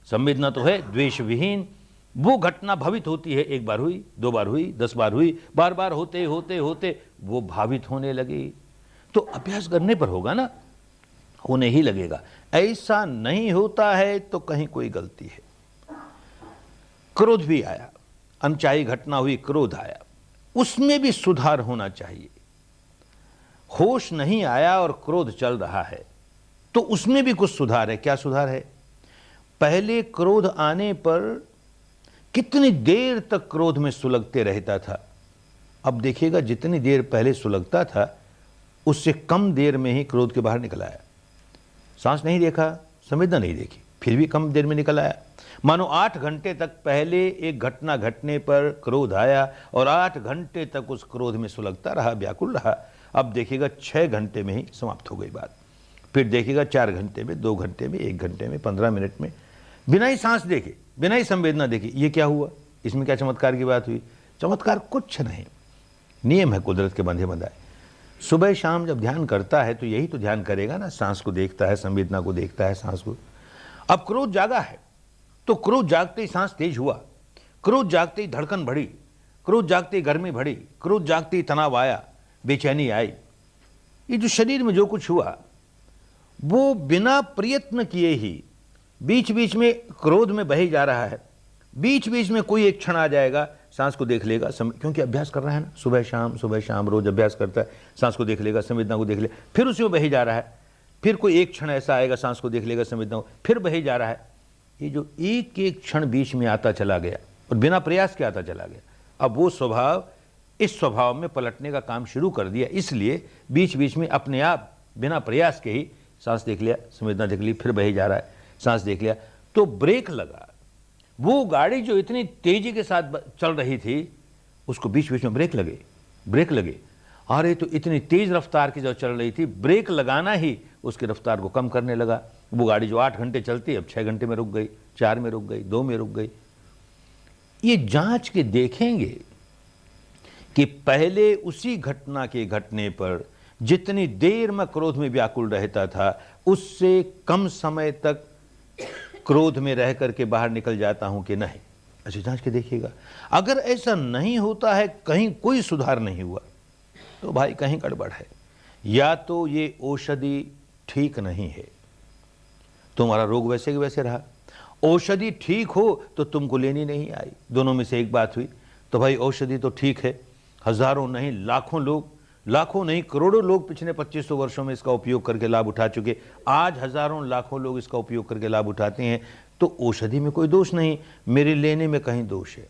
S1: संवेदना तो है द्वेष विहीन। वो घटना भवित होती है, एक बार हुई, 2 बार हुई, 10 बार हुई, बार बार होते होते होते वो भावित होने लगी। तो अभ्यास करने पर होगा ना, होने ही लगेगा। ऐसा नहीं होता है तो कहीं कोई गलती है। क्रोध भी आया, अनचाही घटना हुई, क्रोध आया, उसमें भी सुधार होना चाहिए। होश नहीं आया और क्रोध चल रहा है तो उसमें भी कुछ सुधार है। क्या सुधार है? पहले क्रोध आने पर कितनी देर तक क्रोध में सुलगते रहता था, अब देखिएगा जितनी देर पहले सुलगता था उससे कम देर में ही क्रोध के बाहर निकल आया। सांस नहीं देखा, संवेदना नहीं देखी, फिर भी कम देर में निकल आया। मानो 8 घंटे तक पहले एक घटना घटने पर क्रोध आया और 8 घंटे तक उस क्रोध में सुलगता रहा, व्याकुल रहा। अब देखिएगा 6 घंटे में ही समाप्त हो गई बात। फिर देखिएगा 4 घंटे में, 2 घंटे में, 1 घंटे में, 15 मिनट में, बिना ही सांस देखे, बिना ही संवेदना देखे। ये क्या हुआ? इसमें क्या चमत्कार की बात हुई? चमत्कार कुछ नहीं, नियम है कुदरत के बंधे बंधाए। सुबह शाम जब ध्यान करता है तो यही तो ध्यान करेगा ना, सांस को देखता है, संवेदना को देखता है, सांस को। अब क्रोध जागा है तो क्रोध जागते ही सांस तेज हुआ, क्रोध जागते ही धड़कन बढ़ी, क्रोध जागते ही गर्मी बढ़ी, क्रोध जागते ही तनाव आया, बेचैनी आई। ये जो शरीर में जो कुछ हुआ वो बिना प्रयत्न किए ही बीच बीच में क्रोध में बही जा रहा है। बीच बीच में कोई एक क्षण आ जाएगा, सांस को देख लेगा, क्योंकि अभ्यास कर रहा है ना, सुबह शाम रोज अभ्यास करता है, सांस को देख लेगा, संवेदना को देख लेगा, फिर उसी में बही जा रहा है। फिर कोई एक क्षण ऐसा आएगा, सांस को देख लेगा, संवेदना को, फिर बही जा रहा है। ये जो एक एक क्षण बीच में आता चला गया और बिना प्रयास के आता चला गया, अब वो स्वभाव इस स्वभाव में पलटने का काम शुरू कर दिया। इसलिए बीच बीच में अपने आप बिना प्रयास के ही सांस देख लिया, संवेदना देख ली, फिर बही जा रहा है, सांस देख लिया, तो ब्रेक लगा। वो गाड़ी जो इतनी तेजी के साथ चल रही थी उसको बीच बीच में ब्रेक लगे। अरे तो इतनी तेज रफ्तार की जो चल रही थी, ब्रेक लगाना ही उसकी रफ्तार को कम करने लगा। वो गाड़ी जो 8 घंटे चलती अब 6 घंटे में रुक गई, 4 में रुक गई, 2 में रुक गई। ये जांच के देखेंगे कि पहले उसी घटना के घटने पर जितनी देर मैं क्रोध में व्याकुल रहता था उससे कम समय तक क्रोध में रह करके बाहर निकल जाता हूं कि नहीं। अच्छा, जांच के देखिएगा। अगर ऐसा नहीं होता है, कहीं कोई सुधार नहीं हुआ, तो भाई कहीं गड़बड़ है। या तो ये औषधि ठीक नहीं है, तुम्हारा रोग वैसे के वैसे रहा। औषधि ठीक हो तो तुमको लेनी नहीं आई, दोनों में से एक बात हुई। तो भाई औषधि तो ठीक है, हजारों नहीं लाखों लोग, लाखों नहीं करोड़ों लोग पिछले 2500 वर्षों में इसका उपयोग करके लाभ उठा चुके। आज हजारों लाखों लोग इसका उपयोग करके लाभ उठाते हैं। तो औषधि में कोई दोष नहीं, मेरे लेने में कहीं दोष है।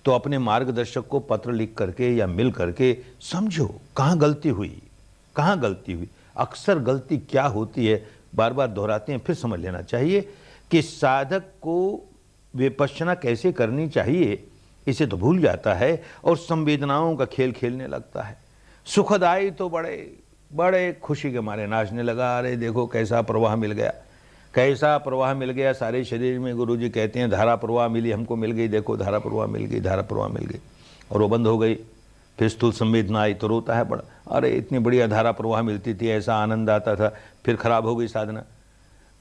S1: तो अपने मार्गदर्शक को पत्र लिख करके या मिल करके समझो कहाँ गलती हुई, कहाँ गलती हुई। अक्सर गलती क्या होती है, बार बार दोहराते हैं, फिर समझ लेना चाहिए कि साधक को विपश्यना कैसे करनी चाहिए इसे तो भूल जाता है और संवेदनाओं का खेल खेलने लगता है। सुखद आई तो बड़े खुशी के मारे नाचने लगा, अरे देखो कैसा प्रवाह मिल गया, कैसा प्रवाह मिल गया सारे शरीर में। गुरुजी कहते हैं धारा प्रवाह मिली, हमको मिल गई, देखो धारा प्रवाह मिल गई, धारा प्रवाह मिल गई। और वो बंद हो गई, फिर स्थूल संवेदना आई तो रोता है बड़ा, अरे इतनी बढ़िया धारा प्रवाह मिलती थी, ऐसा आनंद आता था, फिर खराब हो गई साधना।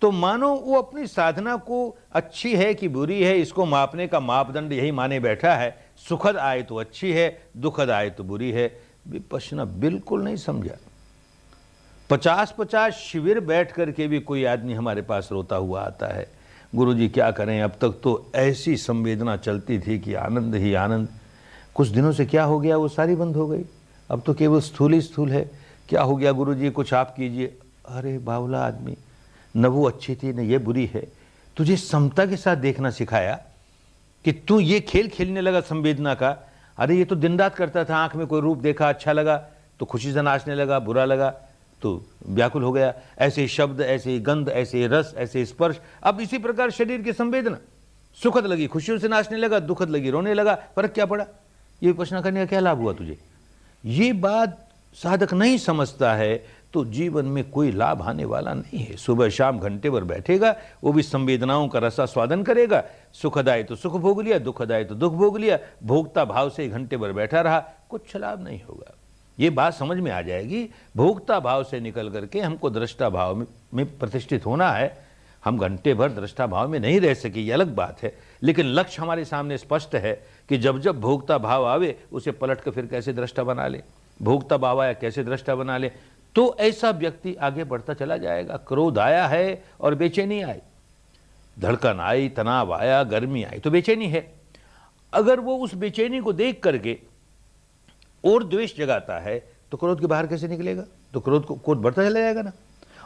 S1: तो मानो वो अपनी साधना को अच्छी है कि बुरी है इसको मापने का मापदंड यही माने बैठा है। सुखद आए तो अच्छी है, दुखद आए तो बुरी है। विपश्यना बिल्कुल नहीं समझा। 50-50 शिविर बैठ करके भी कोई आदमी हमारे पास रोता हुआ आता है, गुरुजी क्या करें, अब तक तो ऐसी संवेदना चलती थी कि आनंद ही आनंद, कुछ दिनों से क्या हो गया वो सारी बंद हो गई, अब तो केवल स्थूल ही स्थूल है। क्या हो गया गुरुजी, कुछ आप कीजिए। अरे बावला आदमी, न वो अच्छी थी न ये बुरी है। तुझे समता के साथ देखना सिखाया कि तू ये खेल खेलने लगा संवेदना का। अरे ये तो दिन रात करता था, आंख में कोई रूप देखा अच्छा लगा तो खुशी से नाचने लगा, बुरा लगा तो व्याकुल हो गया। ऐसे शब्द, ऐसे गंध, ऐसे रस, ऐसे स्पर्श। अब इसी प्रकार शरीर की संवेदना, सुखद लगी खुशियों से नाचने लगा, दुखद लगी रोने लगा, फर्क क्या पड़ा? ये विपश्यना करने का क्या लाभ हुआ तुझे? ये बात साधक नहीं समझता है तो जीवन में कोई लाभ आने वाला नहीं है। सुबह शाम घंटे भर बैठेगा, वो भी संवेदनाओं का रसा स्वादन करेगा, सुखद आए तो सुख भोग लिया, दुखद आए तो दुख भोग लिया, भोगता भाव से घंटे भर बैठा रहा, कुछ लाभ नहीं होगा। ये बात समझ में आ जाएगी। भोक्ता भाव से निकल करके हमको दृष्टा भाव में प्रतिष्ठित होना है। हम घंटे भर दृष्टा भाव में नहीं रह सके, ये अलग बात है, लेकिन लक्ष्य हमारे सामने स्पष्ट है कि जब जब भोक्ता भाव आवे उसे पलट कर फिर कैसे दृष्टा बना ले, भोक्ता भाव आया कैसे दृष्टा बना ले, तो ऐसा व्यक्ति आगे बढ़ता चला जाएगा। क्रोध आया है और बेचैनी आई, धड़कन आई, तनाव आया, गर्मी आई तो बेचैनी है। अगर वो उस बेचैनी को देख करके और द्वेष जगाता है तो क्रोध के बाहर कैसे निकलेगा, तो क्रोध बढ़ता चला जाएगा ना।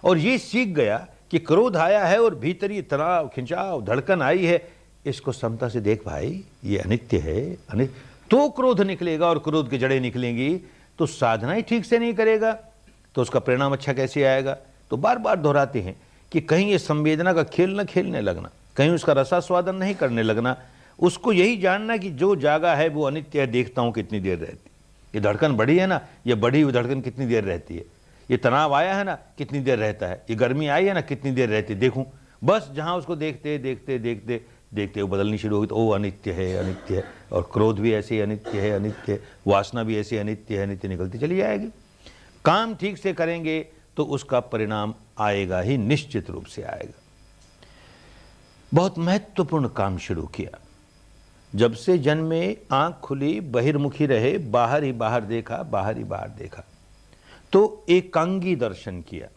S1: और ये सीख गया कि क्रोध आया है और भीतर ये तनाव, खिंचाव, धड़कन आई है, इसको समता से देख भाई, ये अनित्य है, अनित्य, तो क्रोध निकलेगा और क्रोध की जड़ें निकलेंगी तो साधना ही ठीक से नहीं करेगा तो उसका परिणाम अच्छा कैसे आएगा। तो बार बार दोहराते हैं कि कहीं ये संवेदना का खेल न खेलने लगना, कहीं उसका रसास्वादन नहीं करने लगना, उसको यही जानना कि जो जागा है वो अनित्य है, देखता हूं कितनी देर रहती, ये धड़कन बढ़ी है ना, ये बढ़ी हुई धड़कन कितनी देर रहती है, ये तनाव आया है ना कितनी देर रहता है, ये गर्मी आई है ना कितनी देर रहती है, देखूं। बस जहां उसको देखते देखते देखते देखते वो बदलनी शुरू होगी तो ओ अनित्य है, अनित्य है। और क्रोध भी ऐसे अनित्य है, अनित्य है, वासना भी ऐसी अनित्य है, अनित्य निकलती चली जाएगी। काम ठीक से करेंगे तो उसका परिणाम आएगा ही, निश्चित रूप से आएगा। बहुत महत्वपूर्ण काम शुरू किया। जब से जन्मे, आंख खुली, बहिर्मुखी रहे, बाहर ही बाहर देखा, बाहर ही बाहर देखा, तो एकांगी दर्शन किया।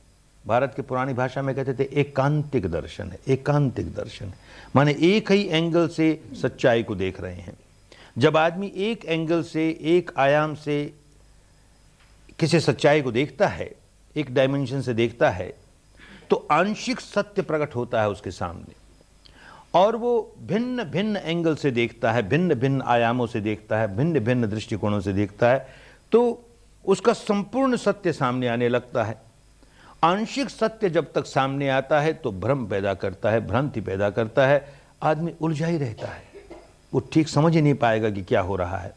S1: भारत की पुरानी भाषा में कहते थे एकांतिक दर्शन है, एकांतिक दर्शन है, माने एक ही एंगल से सच्चाई को देख रहे हैं। जब आदमी एक एंगल से, एक आयाम से किसी सच्चाई को देखता है, एक डायमेंशन से देखता है, तो आंशिक सत्य प्रकट होता है उसके सामने, और वो भिन्न भिन्न एंगल से देखता है, भिन्न भिन्न आयामों से देखता है, भिन्न भिन्न दृष्टिकोणों से देखता है, तो उसका संपूर्ण सत्य सामने आने लगता है। आंशिक सत्य जब तक सामने आता है तो भ्रम पैदा करता है, भ्रांति पैदा करता है, आदमी उलझा ही रहता है, वो ठीक समझ ही नहीं पाएगा कि क्या हो रहा है।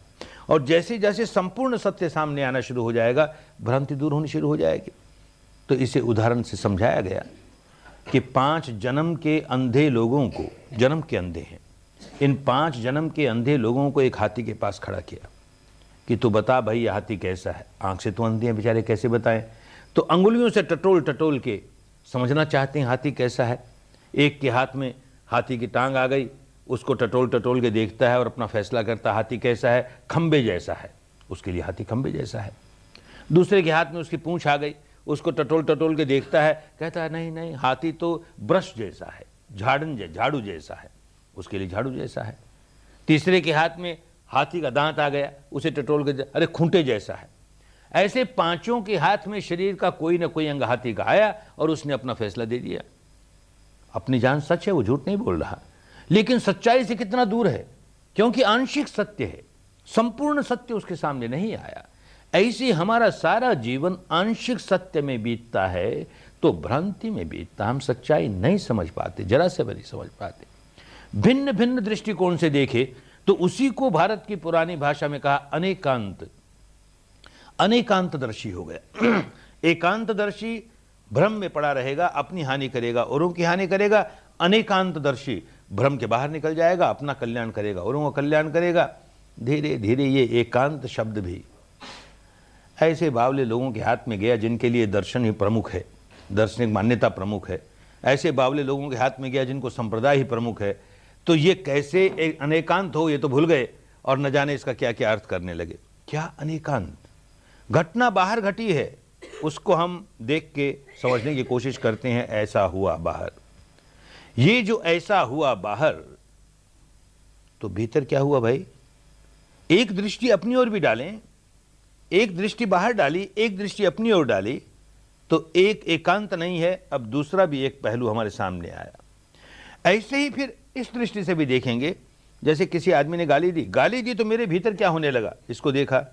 S1: और जैसे जैसे संपूर्ण सत्य सामने आना शुरू हो जाएगा, भ्रांति दूर होनी शुरू हो जाएगी। तो इसे उदाहरण से समझाया गया कि 5 जन्म के अंधे लोगों को, जन्म के अंधे हैं, इन 5 जन्म के अंधे लोगों को एक हाथी के पास खड़ा किया कि तू बता भाई ये हाथी कैसा है। आंख से तो अंधे हैं बेचारे, कैसे बताएं, तो अंगुलियों से टटोल टटोल के समझना चाहते हैं हाथी कैसा है। एक के हाथ में हाथी की टांग आ गई, उसको टटोल टटोल के देखता है और अपना फैसला करता है हाथी कैसा है, खंबे जैसा है, उसके लिए हाथी खंबे जैसा है। दूसरे के हाथ में उसकी पूंछ आ गई, उसको टटोल टटोल के देखता है, कहता है नहीं नहीं हाथी तो ब्रश जैसा है, झाड़ू जैसा है, उसके लिए झाड़ू जैसा है। तीसरे के हाथ में हाथी का दांत आ गया, उसे टटोल के अरे खूंटे जैसा है। ऐसे 5 के हाथ में शरीर का कोई ना कोई अंग हाथी का आया और उसने अपना फैसला दे दिया। अपनी जान सच है, वो झूठ नहीं बोल रहा, लेकिन सच्चाई से कितना दूर है, क्योंकि आंशिक सत्य है, संपूर्ण सत्य उसके सामने नहीं आया। ऐसे हमारा सारा जीवन आंशिक सत्य में बीतता है तो भ्रांति में बीतता, हम सच्चाई नहीं समझ पाते, जरा से भी नहीं समझ पाते। भिन्न भिन्न दृष्टिकोण से देखे तो उसी को भारत की पुरानी भाषा में कहा अनेकांतदर्शी हो गया। एकांतदर्शी भ्रम में पड़ा रहेगा, अपनी हानि करेगा, औरों की हानि करेगा। अनेकांतदर्शी भ्रम के बाहर निकल जाएगा, अपना कल्याण करेगा, औरों का कल्याण करेगा। धीरे धीरे ये एकांत शब्द भी ऐसे बावले लोगों के हाथ में गया जिनके लिए दर्शन ही प्रमुख है, दार्शनिक मान्यता प्रमुख है। ऐसे बावले लोगों के हाथ में गया जिनको संप्रदाय ही प्रमुख है। तो ये कैसे एक अनेकांत हो, ये तो भूल गए और न जाने इसका क्या क्या अर्थ करने लगे। क्या अनेकांत? घटना बाहर घटी है, उसको हम देख के समझने की कोशिश करते हैं, ऐसा हुआ बाहर। ये जो ऐसा हुआ बाहर, तो भीतर क्या हुआ भाई? एक दृष्टि अपनी ओर भी डालें, एक दृष्टि बाहर डाली, एक दृष्टि अपनी ओर डाली, तो एक एकांत नहीं है, अब दूसरा भी एक पहलू हमारे सामने आया। ऐसे ही फिर इस दृष्टि से भी देखेंगे, जैसे किसी आदमी ने गाली दी तो मेरे भीतर क्या होने लगा, इसको देखा।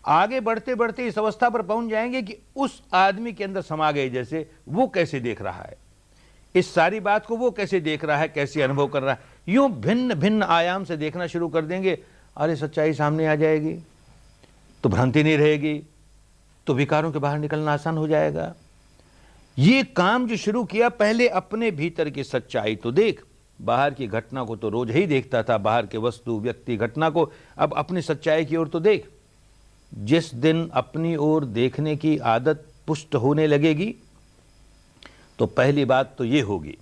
S1: आगे बढ़ते बढ़ते इस अवस्था पर पहुंच जाएंगे कि उस आदमी के अंदर समा गए, जैसे वो कैसे देख रहा है इस सारी बात को, वो कैसे देख रहा है, कैसे अनुभव कर रहा है। यूं भिन्न भिन्न आयाम से देखना शुरू कर देंगे, अरे सच्चाई सामने आ जाएगी, तो भ्रांति नहीं रहेगी, तो विकारों के बाहर निकलना आसान हो जाएगा। ये काम जो शुरू किया, पहले अपने भीतर की सच्चाई तो देख, बाहर की घटना को तो रोज ही देखता था, बाहर के वस्तु व्यक्ति घटना को, अब अपनी सच्चाई की ओर तो देख। जिस दिन अपनी ओर देखने की आदत पुष्ट होने लगेगी, तो पहली बात तो ये होगी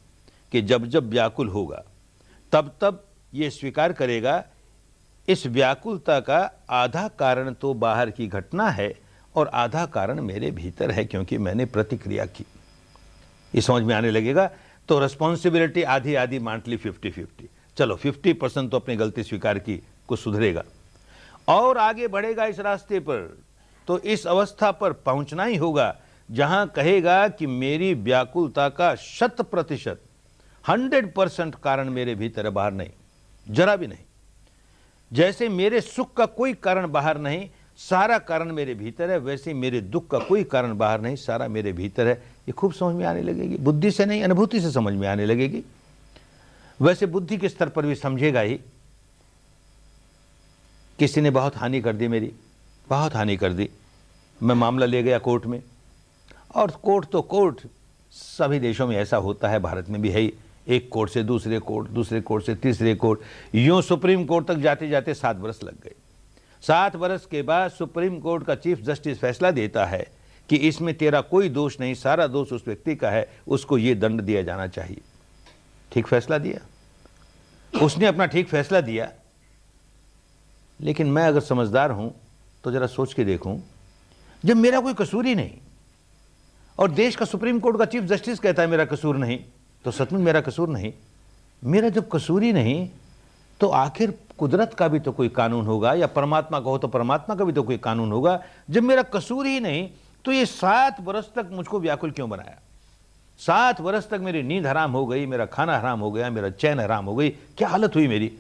S1: कि जब जब व्याकुल होगा तब तब ये स्वीकार करेगा इस व्याकुलता का आधा कारण तो बाहर की घटना है और आधा कारण मेरे भीतर है, क्योंकि मैंने प्रतिक्रिया की। ये समझ में आने लगेगा तो रिस्पॉन्सिबिलिटी आधी आधी बांट ली, 50-50। चलो 50% तो अपनी गलती स्वीकार की, कुछ सुधरेगा और आगे बढ़ेगा इस रास्ते पर। तो इस अवस्था पर पहुंचना ही होगा जहां कहेगा कि मेरी व्याकुलता का 100%, 100% कारण मेरे भीतर है, बाहर नहीं, जरा भी नहीं। जैसे मेरे सुख का कोई कारण बाहर नहीं, सारा कारण मेरे भीतर है, वैसे मेरे दुख का कोई कारण बाहर नहीं, सारा मेरे भीतर है। ये खूब समझ में आने लगेगी, बुद्धि से नहीं अनुभूति से समझ में आने लगेगी। वैसे बुद्धि के स्तर पर भी समझेगा ही। किसी ने बहुत हानि कर दी, मेरी बहुत हानि कर दी, मैं मामला ले गया कोर्ट में, और कोर्ट तो कोर्ट सभी देशों में ऐसा होता है, भारत में भी है ही। एक कोर्ट से दूसरे कोर्ट, दूसरे कोर्ट से तीसरे कोर्ट, यूं सुप्रीम कोर्ट तक जाते जाते 7 वर्ष लग गए। 7 वर्ष के बाद सुप्रीम कोर्ट का चीफ जस्टिस फैसला देता है कि इसमें तेरा कोई दोष नहीं, सारा दोष उस व्यक्ति का है, उसको ये दंड दिया जाना चाहिए। ठीक फैसला दिया, उसने अपना ठीक फैसला दिया। लेकिन मैं अगर समझदार हूं तो जरा सोच के देखूं, जब मेरा कोई कसूर ही नहीं और देश का सुप्रीम कोर्ट का चीफ जस्टिस कहता है मेरा कसूर नहीं, तो सचमुच मेरा कसूर नहीं। मेरा जब कसूर ही नहीं तो आखिर कुदरत का भी तो कोई कानून होगा, या परमात्मा का हो तो परमात्मा का भी तो कोई कानून होगा। जब मेरा कसूर ही नहीं तो ये 7 वर्ष तक मुझको व्याकुल क्यों बनाया? 7 वर्ष तक मेरी नींद हराम हो गई, मेरा खाना हराम हो गया, मेरा चैन हराम हो गई, क्या हालत हुई मेरी?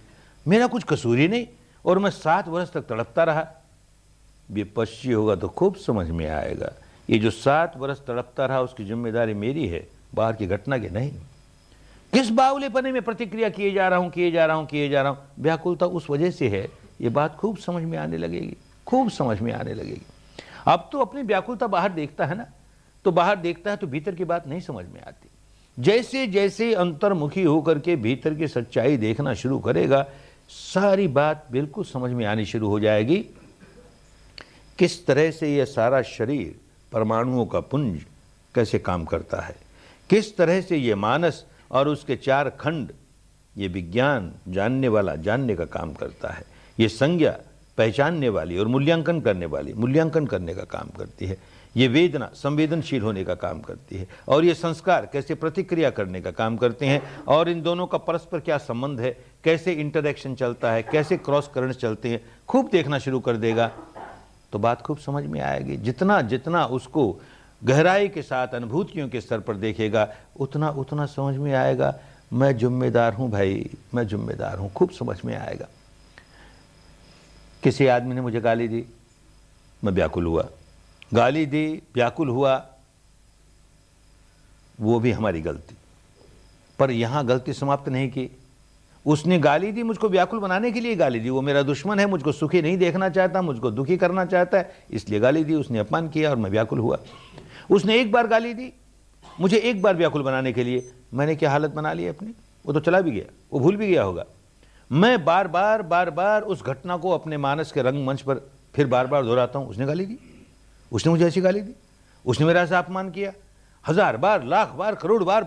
S1: मेरा कुछ कसूर ही नहीं और मैं 7 वर्ष तक तड़पता रहा। विपश्ची होगा तो खूब समझ में आएगा, ये जो 7 वर्ष तड़पता रहा उसकी जिम्मेदारी मेरी है, बाहर की घटना की नहीं। किस बावलेपने में प्रतिक्रिया किए जा रहा हूं, व्याकुलता उस वजह से है। ये बात खूब समझ में आने लगेगी, खूब समझ में आने लगेगी। अब तो अपनी व्याकुलता बाहर देखता है ना, तो बाहर देखता है तो भीतर की बात नहीं समझ में आती। जैसे जैसे अंतर्मुखी होकर के भीतर की सच्चाई देखना शुरू करेगा, सारी बात बिल्कुल समझ में आनी शुरू हो जाएगी। किस तरह से यह सारा शरीर परमाणुओं का पुंज कैसे काम करता है, किस तरह से ये मानस और उसके 4 खंड, ये विज्ञान जानने वाला जानने का काम करता है, ये संज्ञा पहचानने वाली और मूल्यांकन करने वाली मूल्यांकन करने का काम करती है, ये वेदना संवेदनशील होने का काम करती है, और ये संस्कार कैसे प्रतिक्रिया करने का काम करते हैं, और इन दोनों का परस्पर क्या संबंध है, कैसे इंटरेक्शन चलता है, कैसे क्रॉस करंट चलते हैं, खूब देखना शुरू कर देगा तो बात खूब समझ में आएगी। जितना जितना उसको गहराई के साथ अनुभूतियों के स्तर पर देखेगा, उतना उतना समझ में आएगा मैं जिम्मेदार हूं भाई, मैं जिम्मेदार हूं, खूब समझ में आएगा। किसी आदमी ने मुझे गाली दी, मैं व्याकुल हुआ, गाली दी, व्याकुल हुआ, वो भी हमारी गलती। पर यहां गलती समाप्त नहीं की। उसने गाली दी, मुझको व्याकुल बनाने के लिए गाली दी। वो मेरा दुश्मन है, मुझको सुखी नहीं देखना चाहता, मुझको दुखी करना चाहता है, इसलिए गाली दी। उसने अपमान किया और मैं व्याकुल हुआ। उसने एक बार गाली दी मुझे, एक बार व्याकुल बनाने के लिए, मैंने क्या हालत बना ली अपनी, वो तो चला भी गया, वो भूल भी गया होगा। मैं बार बार उस घटना को अपने मानस के रंगमंच पर फिर बार बार दोहराता हूं। उसने गाली दी, उसने मुझे ऐसी गाली दी, उसने मेरा ऐसा अपमान किया, 1000 बार, लाख बार, करोड़ बार,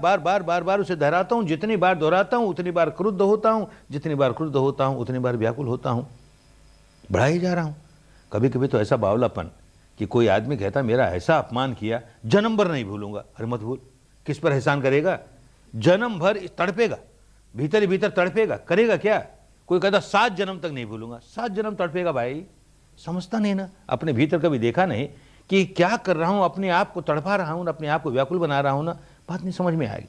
S1: बार उसे दोहराता हूं। जितनी बार दोहराता हूं उतनी बार क्रुद्ध होता हूं, जितनी बार क्रुद्ध होता हूं उतनी बार व्याकुल होता हूं, बढ़ा ही जा रहा हूं। कभी कभी तो ऐसा बावलापन कि कोई आदमी कहता मेरा ऐसा अपमान किया, जन्म भर नहीं भूलूंगा। अरे मत भूल, किस पर एहसान करेगा? जन्म भर तड़पेगा, भीतर ही भीतर तड़पेगा, करेगा क्या? कोई कहता 7 जन्म तक नहीं भूलूंगा, 7 जन्म तड़पेगा भाई, समझता नहीं ना, अपने भीतर कभी देखा नहीं कि क्या कर रहा हूं, अपने आप को तड़पा रहा हूं, अपने आप को व्याकुल बना रहा हूं ना, बात नहीं समझ में आएगी।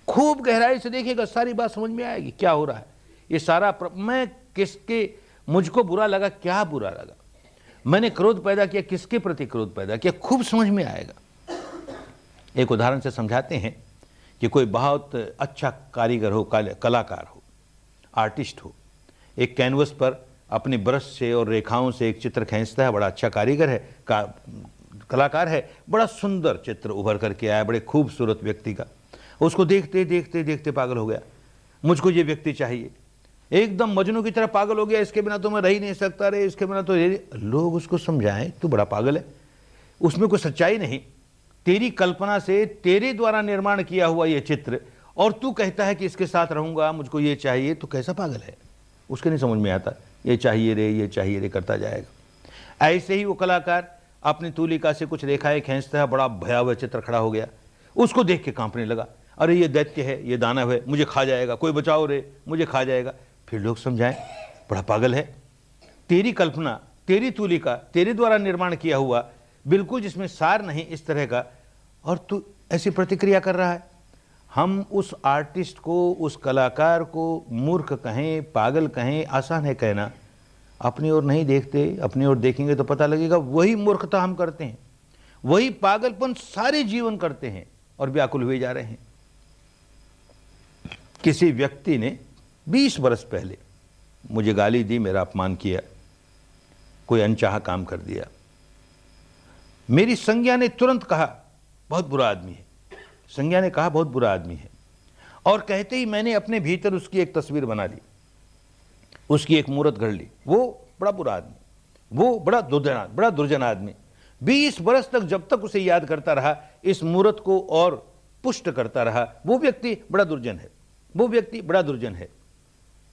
S1: खूब गहराई से देखेगा, सारी बात समझ में आएगी क्या हो रहा है। ये सारा मैं किसके, मुझको बुरा लगा, क्या बुरा लगा, मैंने क्रोध पैदा किया, किसके प्रति क्रोध पैदा किया, खूब समझ में आएगा। एक उदाहरण से समझाते हैं कि कोई बहुत अच्छा कारीगर हो, कलाकार हो, आर्टिस्ट हो, एक कैनवस पर अपनी ब्रश से और रेखाओं से एक चित्र खींचता है, बड़ा अच्छा कारीगर है, कलाकार है, बड़ा सुंदर चित्र उभर करके आया, बड़े खूबसूरत व्यक्ति का। उसको देखते देखते देखते पागल हो गया, मुझको ये व्यक्ति चाहिए। एकदम मजनू की तरह पागल हो गया, इसके बिना तो मैं रह ही नहीं सकता रे, इसके बिना तो लोग उसको समझाएं तू बड़ा पागल है, उसमें कोई सच्चाई नहीं, तेरी कल्पना से तेरे द्वारा निर्माण किया हुआ ये चित्र, और तू कहता है कि इसके साथ रहूंगा, मुझको ये चाहिए, तो कैसा पागल है? उसके नहीं समझ में आता, ये चाहिए रे, ये चाहिए रे करता जाएगा। ऐसे ही वो कलाकार अपनी तूलिका से कुछ रेखाएं खींचता है, बड़ा भयावह चित्र खड़ा हो गया, उसको देख के कांपने लगा, अरे ये दैत्य है, ये दानव है, मुझे खा जाएगा, कोई बचाओ रे, मुझे खा जाएगा। फिर लोग समझाएं बड़ा पागल है, तेरी कल्पना, तेरी तूलिका, तेरे द्वारा निर्माण किया हुआ, बिल्कुल जिसमें सार नहीं इस तरह का, और तू ऐसी प्रतिक्रिया कर रहा है। हम उस आर्टिस्ट को, उस कलाकार को मूर्ख कहें, पागल कहें, आसान है कहना। अपनी ओर नहीं देखते, अपनी ओर देखेंगे तो पता लगेगा वही मूर्खता हम करते हैं, वही पागलपन सारे जीवन करते हैं और व्याकुल हुए जा रहे हैं। किसी व्यक्ति ने 20 वर्ष पहले मुझे गाली दी, मेरा अपमान किया, कोई अनचाहा काम कर दिया। मेरी संज्ञा ने तुरंत कहा बहुत बुरा आदमी है, संज्ञा ने कहा बहुत बुरा आदमी है, और कहते ही मैंने अपने भीतर उसकी एक तस्वीर बना ली, उसकी एक मूर्त गढ़ ली। वो बड़ा बुरा आदमी, वो बड़ा दुर्जन आदमी। 20 वर्ष तक जब तक उसे याद करता रहा, इस मूर्त को और पुष्ट करता रहा, वो व्यक्ति बड़ा दुर्जन है, वो व्यक्ति बड़ा दुर्जन है।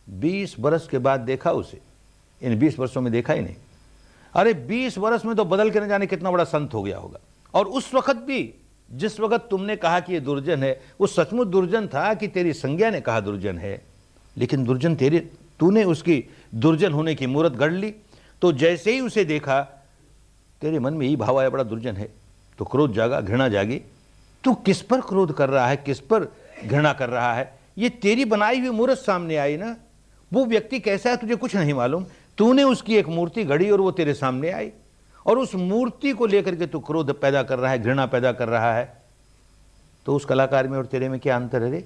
S1: 20 वर्ष के बाद देखा उसे, इन 20 वर्षों में देखा ही नहीं। अरे 20 वर्ष में तो बदल के न जाने कितना बड़ा संत हो गया होगा। और उस वक्त भी जिस वक्त तुमने कहा कि ये दुर्जन है, वो सचमुच दुर्जन था कि तेरी संज्ञा ने कहा दुर्जन है? लेकिन दुर्जन तूने उसकी दुर्जन होने की मूर्त गढ़ ली, तो जैसे ही उसे देखा तेरे मन में यही भाव आया बड़ा दुर्जन है, तो क्रोध जागा, घृणा जागी। तू किस पर क्रोध कर रहा है, किस पर घृणा कर रहा है? ये तेरी बनाई हुई मूर्त सामने आई ना, वो व्यक्ति कैसा है तुझे कुछ नहीं मालूम, तूने उसकी एक मूर्ति गढ़ी और वो तेरे सामने आई, और उस मूर्ति को लेकर के तू क्रोध पैदा कर रहा है, घृणा पैदा कर रहा है। तो उस कलाकार में और तेरे में क्या अंतर है रे?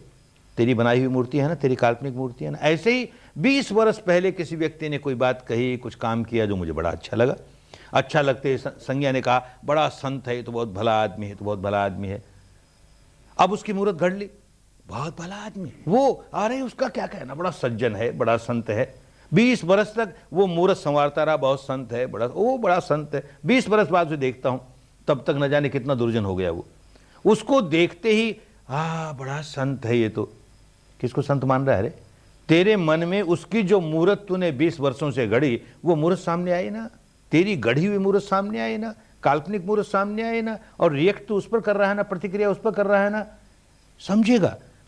S1: तेरी बनाई हुई मूर्ति है ना, तेरी काल्पनिक मूर्ति है ना। ऐसे ही 20 वर्ष पहले किसी व्यक्ति ने कोई बात कही, कुछ काम किया जो मुझे बड़ा अच्छा लगा, अच्छा लगते संज्ञा ने कहा बड़ा संत है, तो बहुत भला आदमी है, तो बहुत भला आदमी है। अब उसकी मूर्त गढ़ ली, बहुत भला आदमी, वो आ रहे उसका क्या कहना, बड़ा सज्जन है, बड़ा संत है। 20 वर्ष तक वो मूर्त संवारता रहा, बहुत संत है, बड़ा संत है। 20 वर्ष बाद उसे देखता हूं, तब तक न जाने कितना दुर्जन हो गया वो। उसको देखते ही बड़ा संत है ये तो। किसको संत मान रहा है रे? तेरे मन में उसकी जो मूर्त तूने 20 वर्षों से गढ़ी, वो मूर्त सामने आई ना, तेरी गढ़ी हुई मूर्त सामने आई ना, काल्पनिक मूर्त सामने आई ना, और रिएक्ट तो उस पर कर रहा है ना, प्रतिक्रिया उस पर कर रहा है ना।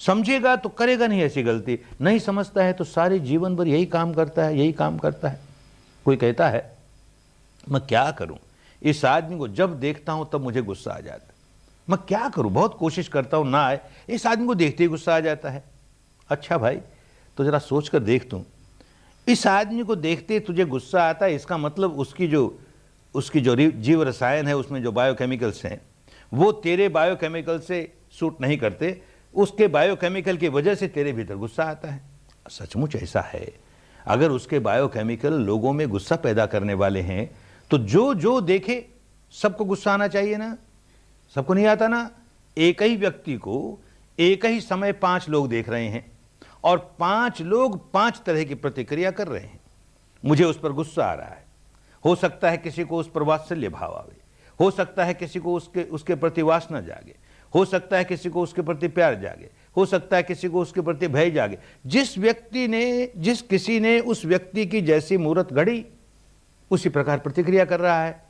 S1: समझेगा तो करेगा नहीं ऐसी गलती, नहीं समझता है तो सारे जीवन भर यही काम करता है, यही काम करता है। कोई कहता है मैं क्या करूं, इस आदमी को जब देखता हूं तब मुझे गुस्सा आ जाता है, मैं क्या करूं, बहुत कोशिश करता हूं ना आए, इस आदमी को देखते ही गुस्सा आ जाता है। अच्छा भाई, तो जरा सोच कर देख, तू इस आदमी को देखते तुझे गुस्सा आता है, इसका मतलब उसकी जो जीव रसायन है, उसमें जो बायोकेमिकल्स हैं, वो तेरे बायोकेमिकल से सूट नहीं करते, उसके बायोकेमिकल की वजह से तेरे भीतर गुस्सा आता है। सचमुच ऐसा है, अगर उसके बायोकेमिकल लोगों में गुस्सा पैदा करने वाले हैं, तो जो देखे सबको गुस्सा आना चाहिए ना, सबको नहीं आता ना। एक ही व्यक्ति को एक ही समय 5 लोग देख रहे हैं, और 5 लोग 5 तरह की प्रतिक्रिया कर रहे हैं। मुझे उस पर गुस्सा आ रहा है, हो सकता है किसी को उस पर वात्सल्य भाव आवे, हो सकता है किसी को उसके प्रति वासना जागे, हो सकता है किसी को उसके प्रति प्यार जागे, हो सकता है किसी को उसके प्रति भय जागे। जिस किसी ने उस व्यक्ति की जैसी मूर्त गढ़ी, उसी प्रकार प्रतिक्रिया कर रहा है।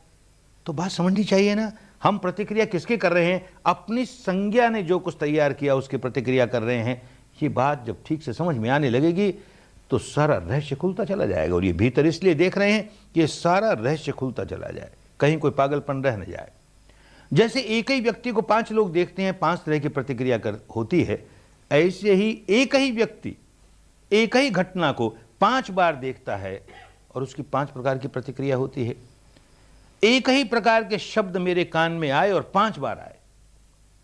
S1: तो बात समझनी चाहिए ना, हम प्रतिक्रिया किसके कर रहे हैं? अपनी संज्ञा ने जो कुछ तैयार किया उसकी प्रतिक्रिया कर रहे हैं। ये बात जब ठीक से समझ में आने लगेगी तो सारा रहस्य खुलता चला जाएगा। और ये भीतर इसलिए देख रहे हैं कि ये सारा रहस्य खुलता चला जाए, कहीं कोई पागलपन रह न जाए। जैसे एक ही व्यक्ति को 5 लोग देखते हैं, 5 तरह की प्रतिक्रिया होती है, ऐसे ही एक ही व्यक्ति एक ही घटना को 5 बार देखता है और उसकी 5 प्रकार की प्रतिक्रिया होती है। एक ही प्रकार के शब्द मेरे कान में आए और 5 बार आए,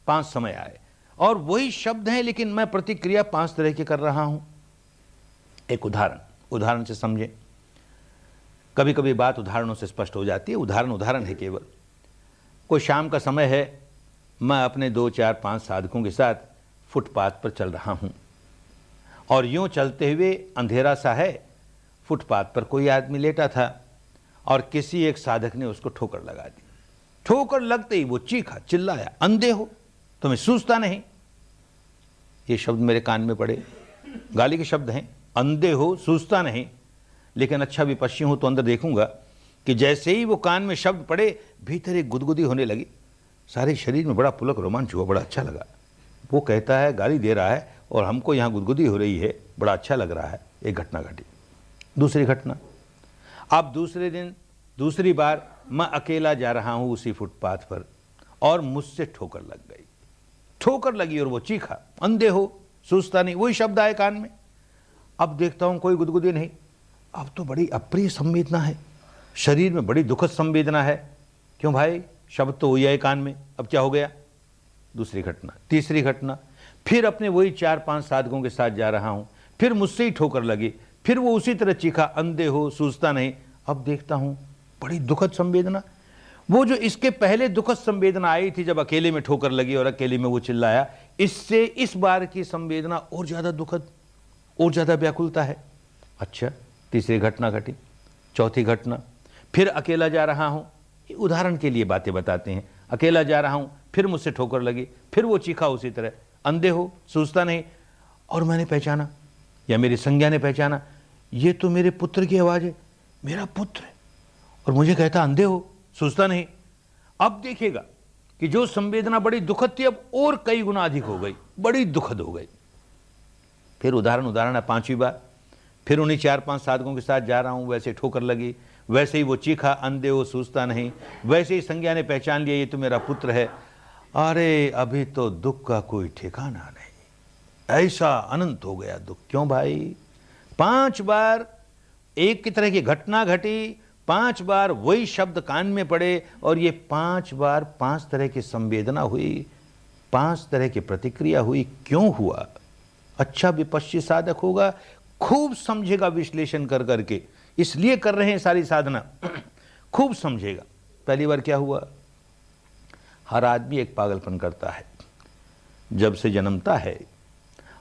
S1: 5 समय आए, और वही शब्द हैं, लेकिन मैं प्रतिक्रिया 5 तरह की कर रहा हूं। एक उदाहरण से समझें। कभी कभी बात उदाहरणों से स्पष्ट हो जाती है। उदाहरण है केवल। कोई शाम का समय है, मैं अपने 2, 4, 5 साधकों के साथ फुटपाथ पर चल रहा हूं, और यूं चलते हुए अंधेरा सा है, फुटपाथ पर कोई आदमी लेटा था और किसी एक साधक ने उसको ठोकर लगा दी। ठोकर लगते ही वो चीखा, चिल्लाया, अंधे हो, तुम्हें सूझता नहीं। ये शब्द मेरे कान में पड़े, गाली के शब्द हैं, अंधे हो, सूझता नहीं। लेकिन अच्छा विपश्ची हूं तो अंदर देखूंगा कि जैसे ही वो कान में शब्द पड़े, भीतर एक गुदगुदी होने लगी, सारे शरीर में बड़ा पुलक रोमांच हुआ, बड़ा अच्छा लगा। वो कहता है, गाली दे रहा है और हमको यहाँ गुदगुदी हो रही है, बड़ा अच्छा लग रहा है। एक घटना घटी। दूसरी घटना, अब दूसरे दिन दूसरी बार मैं अकेला जा रहा हूं उसी फुटपाथ पर और मुझसे ठोकर लग गई। ठोकर लगी और वो चीखा, अंधे हो, सूझता नहीं। वही शब्द आए कान में। अब देखता हूं कोई गुदगुदी नहीं। अब तो बड़ी अप्रिय संवेदना है, शरीर में बड़ी दुखद संवेदना है। क्यों भाई, शब्द तो वही आए कान में, अब क्या हो गया? दूसरी घटना। तीसरी घटना, फिर अपने वही 4-5 साधकों के साथ जा रहा हूं, फिर मुझसे ही ठोकर लगी, फिर वो उसी तरह चीखा, अंधे हो, सूझता नहीं। अब देखता हूं बड़ी दुखद संवेदना। वो जो इसके पहले दुखद संवेदना आई थी जब अकेले में ठोकर लगी और अकेले में वो चिल्लाया, इससे इस बार की संवेदना और ज्यादा दुखद, और ज्यादा व्याकुलता है। अच्छा, तीसरी घटना घटी। चौथी घटना, फिर अकेला जा रहा हूं, उदाहरण के लिए बातें बताते हैं। अकेला जा रहा हूं, फिर मुझसे ठोकर लगी, फिर वो चीखा उसी तरह, अंधे हो, सूझता नहीं। और मैंने पहचाना, या मेरी संज्ञा ने पहचाना, ये तो मेरे पुत्र की आवाज है, मेरा पुत्र है, और मुझे कहता अंधे हो, सूझता नहीं। अब देखिएगा कि जो संवेदना बड़ी दुखद थी अब और कई गुना अधिक हो गई, बड़ी दुखद हो गई। फिर उदाहरण है, 5वीं बार फिर उन्हीं 4-5 साधकों के साथ जा रहा हूं, वैसे ठोकर लगी, वैसे ही वो चीखा, अंधे हो, सूझता नहीं। वैसे ही संज्ञा ने पहचान लिया, ये तो मेरा पुत्र है। अरे अभी तो दुख का कोई ठिकाना नहीं, ऐसा अनंत हो गया दुख। क्यों भाई? 5 बार एक की तरह की घटना घटी, 5 बार वही शब्द कान में पड़े, और ये 5 बार 5 तरह की संवेदना हुई, 5 तरह की प्रतिक्रिया हुई। क्यों हुआ? अच्छा विपश्ची साधक होगा, खूब समझेगा विश्लेषण कर करके, इसलिए कर रहे हैं सारी साधना, खूब समझेगा। पहली बार क्या हुआ? हर आदमी एक पागलपन करता है, जब से जन्मता है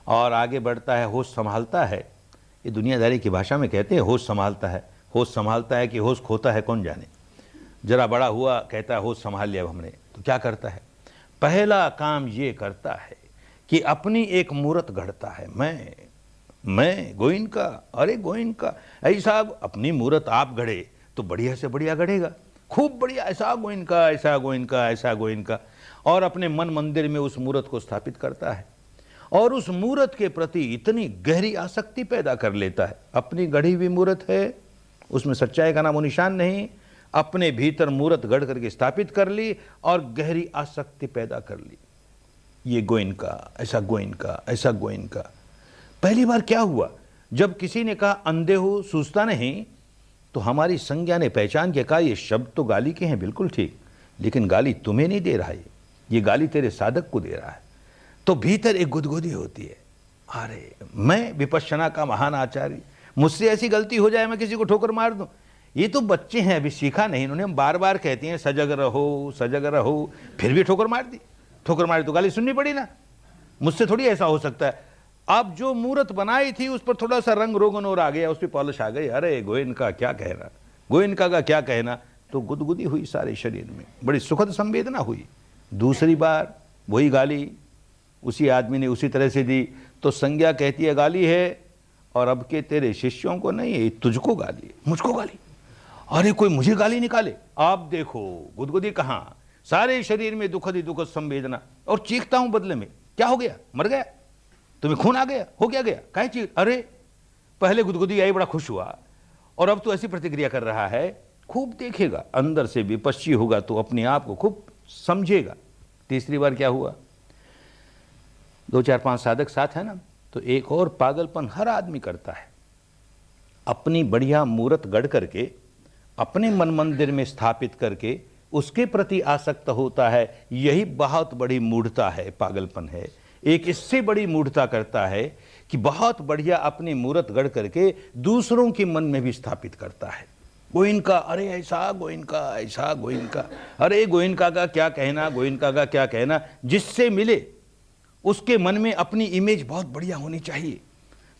S1: और आगे बढ़ता है, होश संभालता है। ये दुनियादारी की भाषा में कहते हैं होश संभालता है। होश संभालता है कि होश खोता है कौन जाने। जरा बड़ा हुआ, कहता है होश संभाल लिया हमने, तो क्या करता है? पहला काम ये करता है कि अपनी एक मूर्त गढ़ता है। मैं गोइनका, अरे गोइनका, ऐसा अपनी मूर्त आप गढ़े तो बढ़िया से बढ़िया गढ़ेगा, खूब बढ़िया, ऐसा गोइनका, ऐसा गोइनका, ऐसा गोइनका। और अपने मन मंदिर में उस मूर्त को स्थापित करता है और उस मूर्त के प्रति इतनी गहरी आसक्ति पैदा कर लेता है। अपनी गढ़ी हुई मूर्त है, उसमें सच्चाई का नाम वो निशान नहीं, अपने भीतर मूर्त गढ़ करके स्थापित कर ली और गहरी आसक्ति पैदा कर ली। ये गोइनका, ऐसा गोइनका, ऐसा गोइनका। पहली बार क्या हुआ? जब किसी ने कहा अंधे हो, सूझता नहीं, तो हमारी संज्ञा ने पहचान के कहा ये शब्द तो गाली के हैं, बिल्कुल ठीक, लेकिन गाली तुम्हें नहीं दे रहा है, ये गाली तेरे साधक को दे रहा है। तो भीतर एक गुदगुदी होती है, अरे मैं विपश्यना का महान आचार्य, मुझसे ऐसी गलती हो जाए मैं किसी को ठोकर मार दूं। ये तो बच्चे हैं, अभी सीखा नहीं इन्होंने, हम बार बार कहते हैं सजग रहो, सजग रहो, फिर भी ठोकर मार दी। ठोकर मारी तो गाली सुननी पड़ी ना, मुझसे थोड़ी ऐसा हो सकता है। अब जो मूर्त बनाई थी उस पर थोड़ा सा रंग रोगन और आ गया, उस पर पॉलिश आ गई, अरे गोइनका क्या कहना, गोइनका का क्या कहना, तो गुदगुदी हुई सारे शरीर में, बड़ी सुखद संवेदना हुई। दूसरी बार वही गाली उसी आदमी ने उसी तरह से दी, तो संज्ञा कहती है गाली है, और अब के तेरे शिष्यों को नहीं है, तुझको गाली, मुझको गाली, अरे कोई मुझे गाली निकाले। आप देखो गुदगुदी कहां, सारे शरीर में दुखद ही दुखद संवेदना, और चीखता हूं बदले में, क्या हो गया, मर गया, तुम्हें खून आ गया, हो क्या गया, काहे चीख, अरे पहले गुदगुदी आई, बड़ा खुश हुआ, और अब तो ऐसी प्रतिक्रिया कर रहा है। खूब देखेगा, अंदर से विपश्ची होगा तो अपने आप को खूब समझेगा। तीसरी बार क्या हुआ? 2-4-5 साधक साथ है ना, तो एक और पागलपन हर आदमी करता है, अपनी बढ़िया मूर्त गढ़ करके अपने मन मंदिर में स्थापित करके उसके प्रति आसक्त होता है। यही बहुत बड़ी मूढ़ता है, पागलपन है। एक इससे बड़ी मूढ़ता करता है कि बहुत बढ़िया अपनी मूर्त गढ़ करके दूसरों के मन में भी स्थापित करता है। गोइनका, अरे ऐसा गोइनका, ऐसा गोइनका, अरे गोइनका का क्या कहना, गोइनका का क्या कहना। जिससे मिले उसके मन में अपनी इमेज बहुत बढ़िया होनी चाहिए,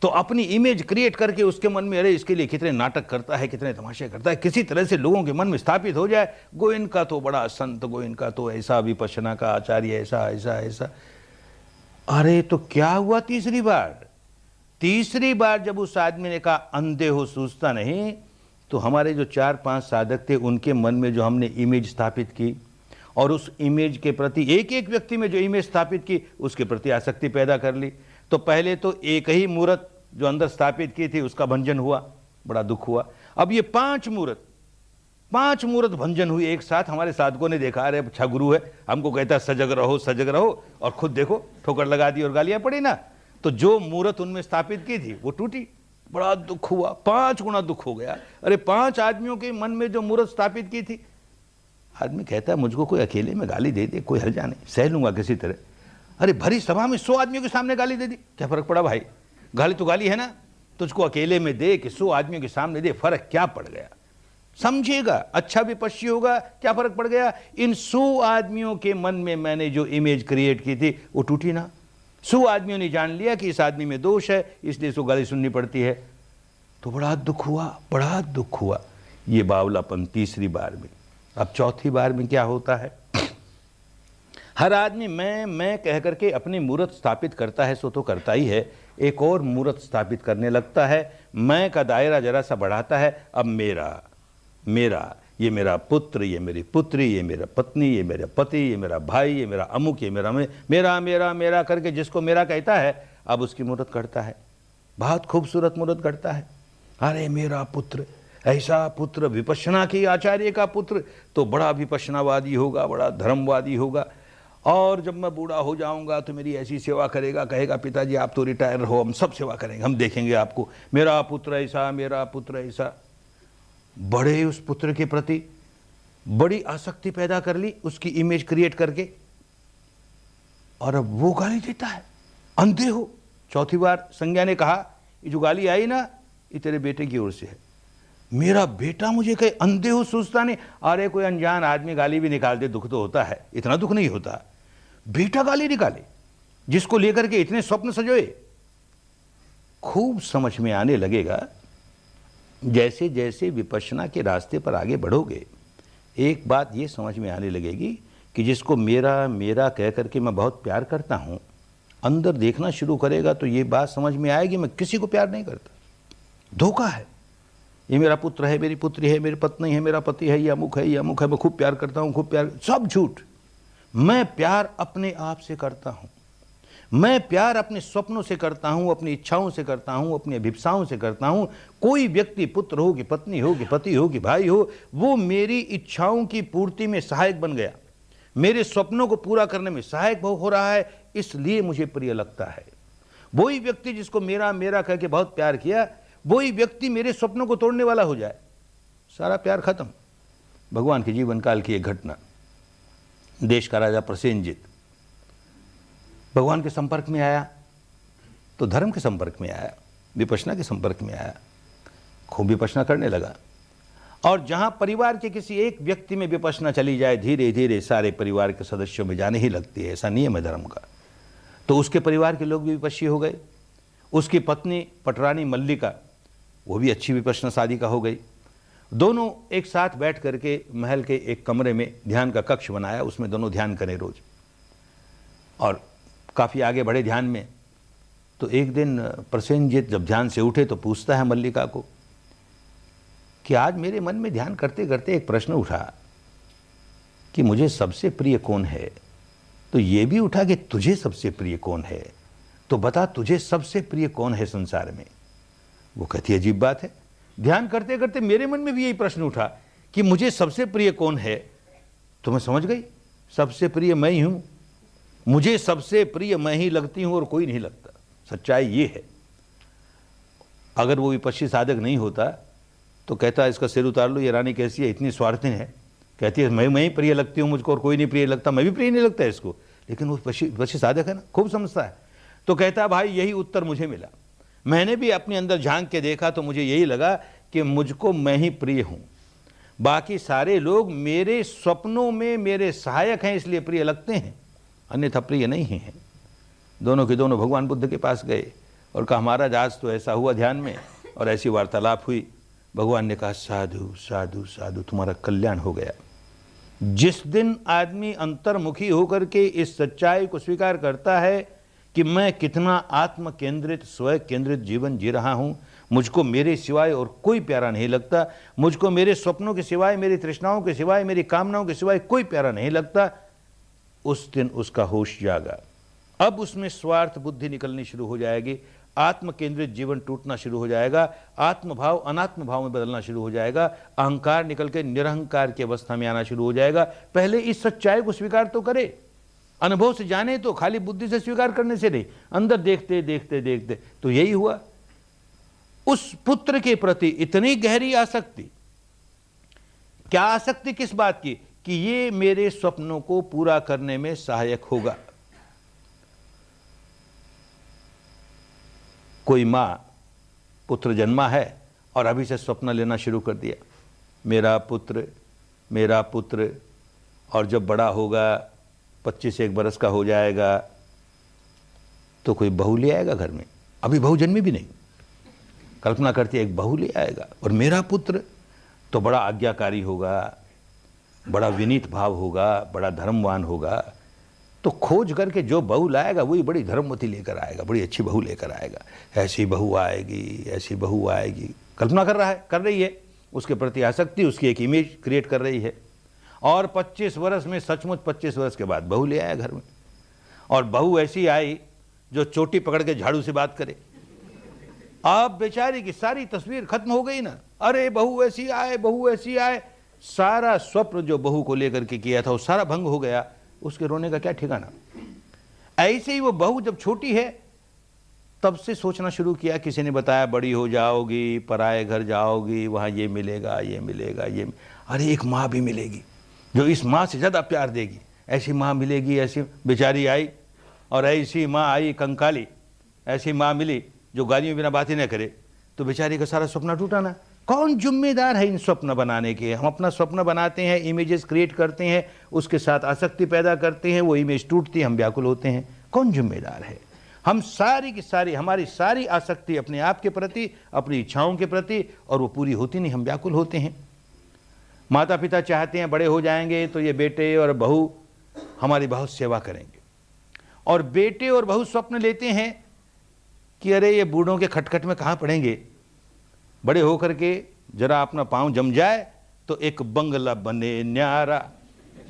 S1: तो अपनी इमेज क्रिएट करके उसके मन में, अरे इसके लिए कितने नाटक करता है, कितने तमाशे करता है, किसी तरह से लोगों के मन में स्थापित हो जाए, गोविंद का तो बड़ा संत, गोविंद का तो ऐसा, विपश्यना का आचार्य ऐसा ऐसा ऐसा। अरे तो क्या हुआ तीसरी बार? तीसरी बार जब उस आदमी ने कहा अंधे हो सूझता नहीं, तो हमारे जो 4-5 साधक थे उनके मन में जो हमने इमेज स्थापित की, और उस इमेज के प्रति एक एक व्यक्ति में जो इमेज स्थापित की उसके प्रति आसक्ति पैदा कर ली। तो पहले तो एक ही मूर्त जो अंदर स्थापित की थी उसका भंजन हुआ, बड़ा दुख हुआ। अब ये 5 मूर्त भंजन हुई एक साथ। हमारे साधकों ने देखा, अरे अच्छा गुरु है, हमको कहता है सजग रहो, और खुद देखो ठोकर लगा दी और गालियां पड़ी ना। तो जो मूर्त उनमें स्थापित की थी वो टूटी, बड़ा दुख हुआ, 5 गुना दुख हो गया। अरे 5 आदमियों के मन में जो मूर्त स्थापित की थी, आदमी कहता है मुझको कोई अकेले में गाली दे दे, कोई हर्जा नहीं, सह लूंगा किसी तरह। अरे भरी सभा में 100 आदमियों के सामने गाली दे दी, क्या फर्क पड़ा भाई? गाली तो गाली है ना, तुझको अकेले में दे कि 100 आदमियों के सामने दे, फर्क क्या पड़ गया? समझेगा, अच्छा विपश्ची होगा, क्या फर्क पड़ गया? इन 100 आदमियों के मन में मैंने जो इमेज क्रिएट की थी वो टूटी ना। 100 आदमियों ने जान लिया कि इस आदमी में दोष है, इसलिए इसको गाली सुननी पड़ती है। तो बड़ा दुख हुआ। ये बावलापन तीसरी बार में। अब चौथी बार में क्या होता है? हर आदमी मैं कह करके अपनी मूर्त स्थापित करता है, सो तो करता ही है, एक और मूर्त स्थापित करने लगता है। मैं का दायरा जरा सा बढ़ाता है। अब मेरा, ये मेरा पुत्र, ये मेरी पुत्री, ये मेरा पत्नी, ये मेरा पति, ये मेरा भाई, ये मेरा अमुक, ये मेरा करके जिसको मेरा कहता है, अब उसकी मूर्त करता है। बहुत खूबसूरत मूर्त करता है। अरे मेरा पुत्र, ऐसा पुत्र, विपश्यना की आचार्य का पुत्र, तो बड़ा विपश्यनावादी होगा, बड़ा धर्मवादी होगा, और जब मैं बूढ़ा हो जाऊंगा तो मेरी ऐसी सेवा करेगा, कहेगा पिताजी आप तो रिटायर हो, हम सब सेवा करेंगे, हम देखेंगे आपको, मेरा पुत्र ऐसा। बड़े उस पुत्र के प्रति बड़ी आसक्ति पैदा कर ली, उसकी इमेज क्रिएट करके, और अब वो गाली देता है, अंधे हो। चौथी बार संज्ञा ने कहा, ये जो गाली आई ना, ये तेरे बेटे की ओर से है। मेरा बेटा मुझे कहे अंधे हो सूझता नहीं। अरे कोई अनजान आदमी गाली भी निकाल दे, दुख तो होता है, इतना दुख नहीं होता। बेटा गाली निकाले, जिसको लेकर के इतने स्वप्न सजोए। खूब समझ में आने लगेगा। जैसे जैसे विपश्यना के रास्ते पर आगे बढ़ोगे, एक बात ये समझ में आने लगेगी कि जिसको मेरा कह करके मैं बहुत प्यार करता हूं, अंदर देखना शुरू करेगा तो ये बात समझ में आएगी, मैं किसी को प्यार नहीं करता, धोखा है। ये मेरा पुत्र है, मेरी पुत्री है, मेरी पत्नी है, मेरा पति है, ये अमुक है, मैं खूब प्यार करता हूं, सब झूठ। मैं प्यार अपने आप से करता हूं, मैं प्यार अपने स्वप्नों से करता हूं, अपनी इच्छाओं से करता हूं, अपनी अभिप्साओं से करता हूं। कोई व्यक्ति, पुत्र हो कि पत्नी हो कि पति हो कि भाई हो, वो मेरी इच्छाओं की पूर्ति में सहायक बन गया, मेरे स्वप्नों को पूरा करने में सहायक हो रहा है, इसलिए मुझे प्रिय लगता है। वही व्यक्ति जिसको मेरा कह के बहुत प्यार किया, वही व्यक्ति मेरे स्वप्नों को तोड़ने वाला हो जाए, सारा प्यार खत्म। भगवान के जीवन काल की एक घटना। देश का राजा प्रसेनजित भगवान के संपर्क में आया, तो धर्म के संपर्क में आया, विपश्यना के संपर्क में आया, खूब विपश्यना करने लगा। और जहां परिवार के किसी एक व्यक्ति में विपश्यना चली जाए, धीरे धीरे सारे परिवार के सदस्यों में जाने ही लगती है, ऐसा नियम है धर्म का। तो उसके परिवार के लोग भी विपश्यी हो गए। उसकी पत्नी पटरानी मल्लिका, वो भी अच्छी विपश्यना साधिका हो गई। दोनों एक साथ बैठ करके महल के एक कमरे में ध्यान का कक्ष बनाया, उसमें दोनों ध्यान करें रोज, और काफ़ी आगे बढ़े ध्यान में। तो एक दिन प्रसेनजित जब ध्यान से उठे तो पूछता है मल्लिका को कि आज मेरे मन में ध्यान करते करते एक प्रश्न उठा कि मुझे सबसे प्रिय कौन है। तो ये भी उठा कि तुझे सबसे प्रिय कौन है, तो बता तुझे सबसे प्रिय कौन है संसार में। वो कहती है अजीब बात है, ध्यान करते करते मेरे मन में भी यही प्रश्न उठा कि मुझे सबसे प्रिय कौन है। तो मैं समझ गई, सबसे प्रिय मैं ही हूं, मुझे सबसे प्रिय मैं ही लगती हूं और कोई नहीं लगता। सच्चाई ये है। अगर वो विपश्ची साधक नहीं होता तो कहता इसका सिर उतार लो, ये रानी कैसी है, इतनी स्वार्थी है, कहती है मैं ही प्रिय लगती हूँ मुझको और कोई नहीं प्रिय लगता, मैं भी प्रिय नहीं लगता इसको। लेकिन वो विपश्ची साधक है ना, खूब समझता है। तो कहता भाई यही उत्तर मुझे मिला, मैंने भी अपने अंदर झांक के देखा तो मुझे यही लगा कि मुझको मैं ही प्रिय हूं, बाकी सारे लोग मेरे स्वप्नों में मेरे सहायक हैं इसलिए प्रिय लगते हैं, अन्यथा प्रिय नहीं हैं। दोनों के दोनों भगवान बुद्ध के पास गए और कहा महाराज आज तो ऐसा हुआ ध्यान में और ऐसी वार्तालाप हुई। भगवान ने कहा साधु साधु साधु, तुम्हारा कल्याण हो गया। जिस दिन आदमी अंतर्मुखी होकर के इस सच्चाई को स्वीकार करता है कि मैं कितना आत्म केंद्रित स्व केंद्रित जीवन जी रहा हूं, मुझको मेरे सिवाय और कोई प्यारा नहीं लगता, मुझको मेरे स्वप्नों के सिवाय, मेरी तृष्णाओं के सिवाय, मेरी कामनाओं के सिवाय कोई प्यारा नहीं लगता, उस दिन उसका होश जागा। अब उसमें स्वार्थ बुद्धि निकलनी शुरू हो जाएगी, आत्म केंद्रित जीवन टूटना शुरू हो जाएगा, आत्म भाव अनात्म भाव में बदलना शुरू हो जाएगा, अहंकार निकल के निरहंकार की अवस्था में आना शुरू हो जाएगा। पहले इस सच्चाई को स्वीकार तो करे, अनुभव से जाने, तो खाली बुद्धि से स्वीकार करने से नहीं, अंदर देखते देखते देखते। तो यही हुआ, उस पुत्र के प्रति इतनी गहरी आसक्ति। क्या आसक्ति किस बात की? कि ये मेरे स्वप्नों को पूरा करने में सहायक होगा। कोई मां पुत्र जन्मा है और अभी से स्वप्न लेना शुरू कर दिया, मेरा पुत्र मेरा पुत्र, और जब बड़ा होगा 25 बरस का हो जाएगा तो कोई बहू ले आएगा घर में। अभी बहू जन्मी भी नहीं, कल्पना करती है एक बहू ले आएगा, और मेरा पुत्र तो बड़ा आज्ञाकारी होगा, बड़ा विनीत भाव होगा, बड़ा धर्मवान होगा। तो खोज करके जो बहू लाएगा वही बड़ी धर्मवती लेकर आएगा, बड़ी अच्छी बहू लेकर आएगा। ऐसी बहू आएगी, ऐसी बहू आएगी, कल्पना कर रही है, उसके प्रति आसक्ति, उसकी एक इमेज क्रिएट कर रही है। और 25 वर्ष में सचमुच 25 वर्ष के बाद बहू ले आया घर में, और बहू ऐसी आई जो चोटी पकड़ के झाड़ू से बात करे। अब बेचारी की सारी तस्वीर खत्म हो गई ना। अरे बहू ऐसी आए, बहू ऐसी आए, सारा स्वप्न जो बहू को लेकर के किया था वो सारा भंग हो गया। उसके रोने का क्या ठिकाना। ऐसे ही वो बहू जब छोटी है तब से सोचना शुरू किया, किसी ने बताया बड़ी हो जाओगी, पराए घर जाओगी, वहां ये मिलेगा, ये मिलेगा, ये। अरे एक माँ भी मिलेगी जो इस माँ से ज्यादा प्यार देगी, ऐसी माँ मिलेगी। ऐसी बेचारी आई, और ऐसी माँ आई कंकाली, ऐसी माँ मिली जो गालियों बिना बात ही न करे। तो बेचारी का सारा सपना टूटा ना। कौन जिम्मेदार है इन स्वप्न बनाने के? हम अपना स्वप्न बनाते हैं, इमेजेस क्रिएट करते हैं, उसके साथ आसक्ति पैदा करते हैं, वो इमेज टूटती है, हम व्याकुल होते हैं। कौन जिम्मेदार है? हम सारी की सारी, हमारी सारी आसक्ति अपने आप के प्रति, अपनी इच्छाओं के प्रति, और वो पूरी होती नहीं, हम व्याकुल होते हैं। माता पिता चाहते हैं बड़े हो जाएंगे तो ये बेटे और बहू हमारी बहुत सेवा करेंगे, और बेटे और बहू स्वप्न लेते हैं कि अरे ये बूढ़ों के खटखट में कहाँ पड़ेंगे, बड़े होकर के जरा अपना पांव जम जाए तो एक बंगला बने न्यारा।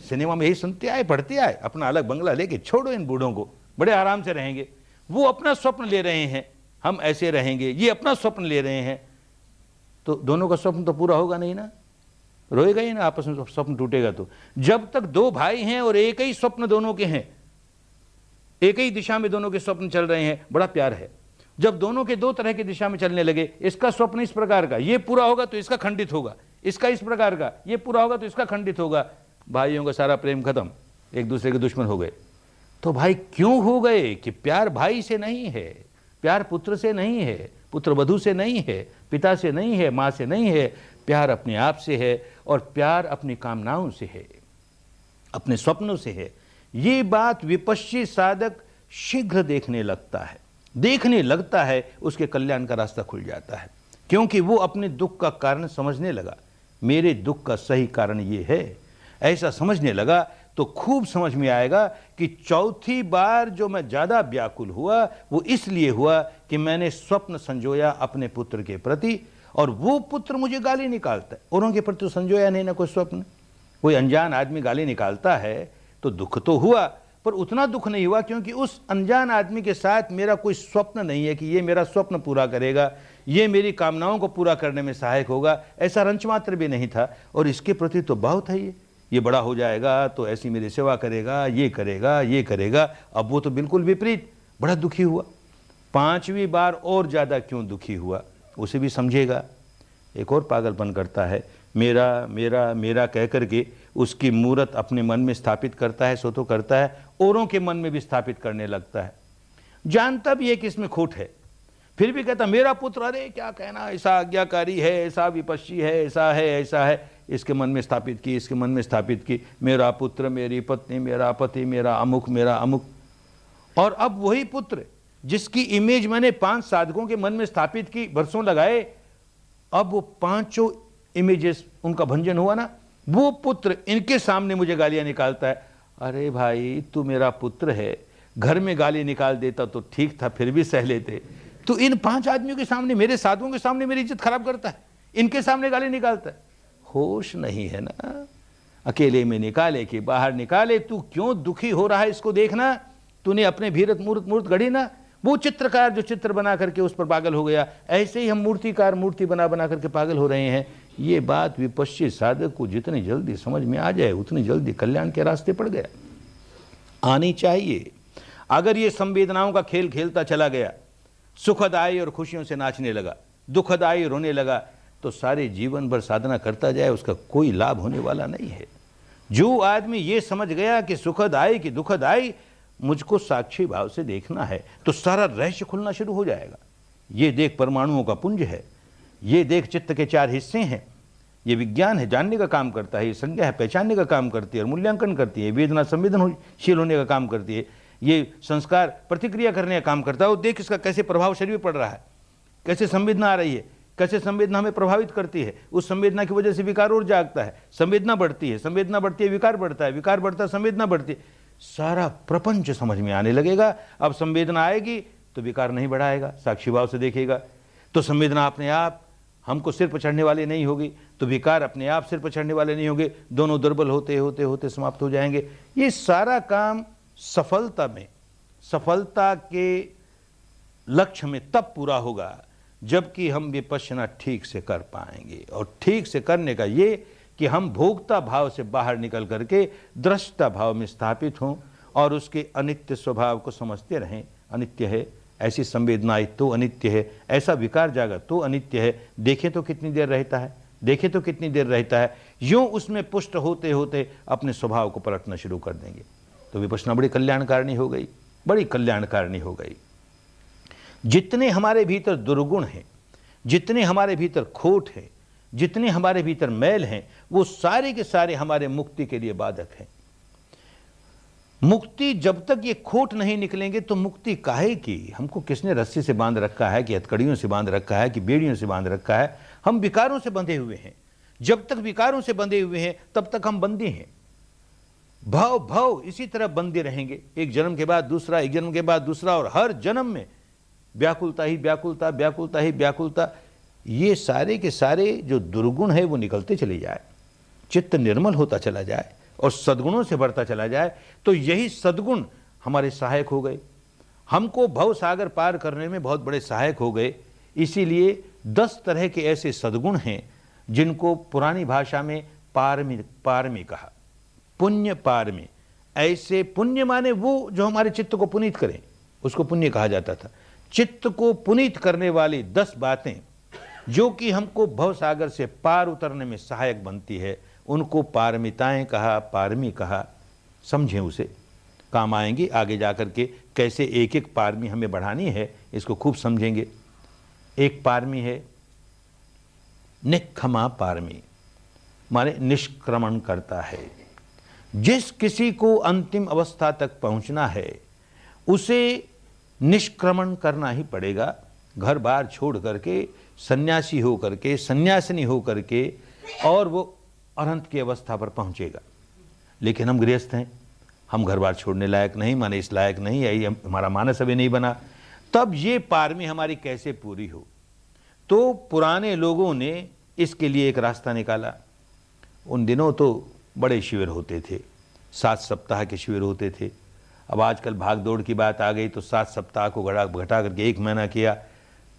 S1: सिनेमा में यही सुनते आए, पढ़ते आए, अपना अलग बंगला लेके छोड़ो इन बूढ़ों को, बड़े आराम से रहेंगे। वो अपना स्वप्न ले रहे हैं, हम ऐसे रहेंगे, ये अपना स्वप्न ले रहे हैं। तो दोनों का स्वप्न तो पूरा होगा नहीं ना, रोएगा ही ना, आपस में स्वप्न टूटेगा। तो जब तक दो भाई हैं और एक ही स्वप्न दोनों के हैं, एक ही दिशा में दोनों के स्वप्न चल रहे हैं, बड़ा प्यार है। जब दोनों के दो तरह की दिशा में चलने लगे, इसका स्वप्न इस प्रकार का, ये पूरा होगा तो इसका खंडित होगा, इसका इस प्रकार का, ये पूरा होगा तो इसका खंडित होगा, भाइयों का सारा प्रेम खत्म, एक दूसरे के दुश्मन हो गए। तो भाई क्यों हो गए? कि प्यार भाई से नहीं है, प्यार पुत्र से नहीं है, पुत्र वधू से नहीं है, पिता से नहीं है, माँ से नहीं है, प्यार अपने आप से है, और प्यार अपनी कामनाओं से है, अपने स्वप्नों से है। ये बात विपश्ची साधक शीघ्र देखने लगता है, उसके कल्याण का रास्ता खुल जाता है, क्योंकि वो अपने दुख का कारण समझने लगा। मेरे दुख का सही कारण ये है, ऐसा समझने लगा तो खूब समझ में आएगा कि चौथी बार जो मैं ज्यादा व्याकुल हुआ वो इसलिए हुआ कि मैंने स्वप्न संजोया अपने पुत्र के प्रति, और वो पुत्र मुझे गाली निकालता है। औरों के प्रति तो संजोया नहीं ना कोई स्वप्न। कोई अनजान आदमी गाली निकालता है तो दुख तो हुआ, पर उतना दुख नहीं हुआ क्योंकि उस अनजान आदमी के साथ मेरा कोई स्वप्न नहीं है कि ये मेरा स्वप्न पूरा करेगा, ये मेरी कामनाओं को पूरा करने में सहायक होगा, ऐसा रंच मात्र भी नहीं था। और इसके प्रति तो बहुत है, ये बड़ा हो जाएगा तो ऐसी मेरी सेवा करेगा, ये करेगा, ये करेगा। अब वो तो बिल्कुल विपरीत, बड़ा दुखी हुआ। 5वीं बार और ज़्यादा क्यों दुखी हुआ उसे भी समझेगा। एक और पागलपन करता है, मेरा मेरा मेरा कह करके उसकी मूर्त अपने मन में स्थापित करता है, सो तो करता है, औरों के मन में भी स्थापित करने लगता है। जानता भी है कि इसमें खोट है, फिर भी कहता मेरा पुत्र, अरे क्या कहना, ऐसा आज्ञाकारी है, ऐसा विपश्ची है, ऐसा है, ऐसा है। इसके मन में स्थापित की, इसके मन में स्थापित की, मेरा पुत्र, मेरी पत्नी, मेरा पति, मेरा अमुक, मेरा अमुक। और अब वही पुत्र जिसकी इमेज मैंने 5 साधकों के मन में स्थापित की, बरसों लगाए, अब वो 5 इमेजेस उनका भंजन हुआ ना। वो पुत्र इनके सामने मुझे गालियां निकालता है। अरे भाई तू मेरा पुत्र है, घर में गाली निकाल देता तो ठीक था, फिर भी सह लेते। तो इन 5 आदमियों के सामने, मेरे साधुओं के सामने मेरी इज्जत खराब करता है, इनके सामने गाली निकालता है। होश नहीं है ना। अकेले में निकाले कि बाहर निकाले, तू क्यों दुखी हो रहा है इसको देखना। तूने अपने भीरत मूर्त गढ़ी ना। वो चित्रकार जो चित्र बना करके उस पर पागल हो गया, ऐसे ही हम मूर्तिकार मूर्ति बना बना करके पागल हो रहे हैं। ये बात विपश्चित साधक को जितनी जल्दी समझ में आ जाए उतनी जल्दी कल्याण के रास्ते पड़ गया, आनी चाहिए। अगर ये संवेदनाओं का खेल खेलता चला गया, सुखद आई और खुशियों से नाचने लगा, दुखद आई रोने लगा, तो सारे जीवन भर साधना करता जाए, उसका कोई लाभ होने वाला नहीं है। जो आदमी ये समझ गया कि सुखद आई कि दुखद आई, मुझको साक्षी भाव से देखना है, तो सारा रहस्य खुलना शुरू हो जाएगा। ये देख परमाणुओं का पुंज है, ये देख चित्त के 4 हिस्से हैं, ये विज्ञान है, जानने का काम करता है, ये संज्ञा है, पहचानने का काम करती है और मूल्यांकन करती है, वेदना संवेदनशील होने का काम करती है, ये संस्कार प्रतिक्रिया करने का काम करता है। वो देख इसका कैसे प्रभाव शरीर में पड़ रहा है, कैसे संवेदना आ रही है, कैसे संवेदना हमें प्रभावित करती है। उस संवेदना की वजह से विकार और जागता है, संवेदना बढ़ती है, संवेदना बढ़ती है, विकार बढ़ता है, विकार बढ़ता है, संवेदना बढ़ती है। सारा प्रपंच समझ में आने लगेगा। अब संवेदना आएगी तो विकार नहीं बढ़ाएगा, साक्षी भाव से देखेगा, तो संवेदना अपने आप हमको सिर पर चढ़ने वाली नहीं होगी, तो विकार अपने आप सिर पर चढ़ने वाले नहीं होंगे, दोनों दुर्बल होते होते होते समाप्त हो जाएंगे। ये सारा काम सफलता के लक्ष्य में तब पूरा होगा जबकि हम विपश्यना ठीक से कर पाएंगे। और ठीक से करने का ये कि हम भोक्ता भाव से बाहर निकल करके दृष्टा भाव में स्थापित हों और उसके अनित्य स्वभाव को समझते रहें। अनित्य है, ऐसी संवेदनाएं तो अनित्य है, ऐसा विकार जागा तो अनित्य है। देखें तो कितनी देर रहता है, देखें तो कितनी देर रहता है। यूं उसमें पुष्ट होते होते अपने स्वभाव को पलटना शुरू कर देंगे। तो विपश्यना बड़ी कल्याणकारिणी हो गई, बड़ी कल्याणकारिणी हो गई। जितने हमारे भीतर दुर्गुण हैं, जितने हमारे भीतर खोट है, जितने हमारे भीतर मैल हैं, वो सारे के सारे हमारे मुक्ति के लिए बाधक हैं। मुक्ति, जब तक ये खोट नहीं निकलेंगे तो मुक्ति काहे की। हमको किसने रस्सी से बांध रखा है, कि हथकड़ियों से बांध रखा है, कि बेड़ियों से बांध रखा है। हम विकारों से बंधे हुए हैं। जब तक विकारों से बंधे हुए हैं तब तक हम बंदी हैं। भाव इसी तरह बंधे रहेंगे, एक जन्म के बाद दूसरा, एक जन्म के बाद दूसरा, और हर जन्म में व्याकुलता ही व्याकुलता, व्याकुलता ही व्याकुलता। ये सारे के सारे जो दुर्गुण है वो निकलते चले जाए, चित्त निर्मल होता चला जाए और सद्गुणों से बढ़ता चला जाए, तो यही सद्गुण हमारे सहायक हो गए, हमको भव सागर पार करने में बहुत बड़े सहायक हो गए। इसीलिए 10 तरह के ऐसे सद्गुण हैं जिनको पुरानी भाषा में पारमी कहा, पुण्य पारमी। ऐसे पुण्य माने वो जो हमारे चित्त को पुनीत करें, उसको पुण्य कहा जाता था। चित्त को पुनीत करने वाली 10 बातें जो कि हमको भव सागर से पार उतरने में सहायक बनती है, उनको पारमिताएं कहा, पारमी कहा। समझें, उसे काम आएंगी आगे जाकर के। कैसे एक एक पारमी हमें बढ़ानी है इसको खूब समझेंगे। एक पारमी है निष्क्रमा पारमी, माने निष्क्रमण करता है। जिस किसी को अंतिम अवस्था तक पहुंचना है उसे निष्क्रमण करना ही पड़ेगा। घर बार छोड़ करके, सन्यासी हो करके, सन्यासिनी हो करके, और वो अनंत की अवस्था पर पहुंचेगा। लेकिन हम गृहस्थ हैं, हम घर बार छोड़ने लायक नहीं, माने इस लायक नहीं, यही हमारा मानस अभी नहीं बना। तब ये पारमी हमारी कैसे पूरी हो। तो पुराने लोगों ने इसके लिए एक रास्ता निकाला। उन दिनों तो बड़े शिविर होते थे, 7 सप्ताह के शिविर होते थे। अब आजकल भाग दौड़ की बात आ गई तो 7 सप्ताह को घटा करके 1 महीना किया।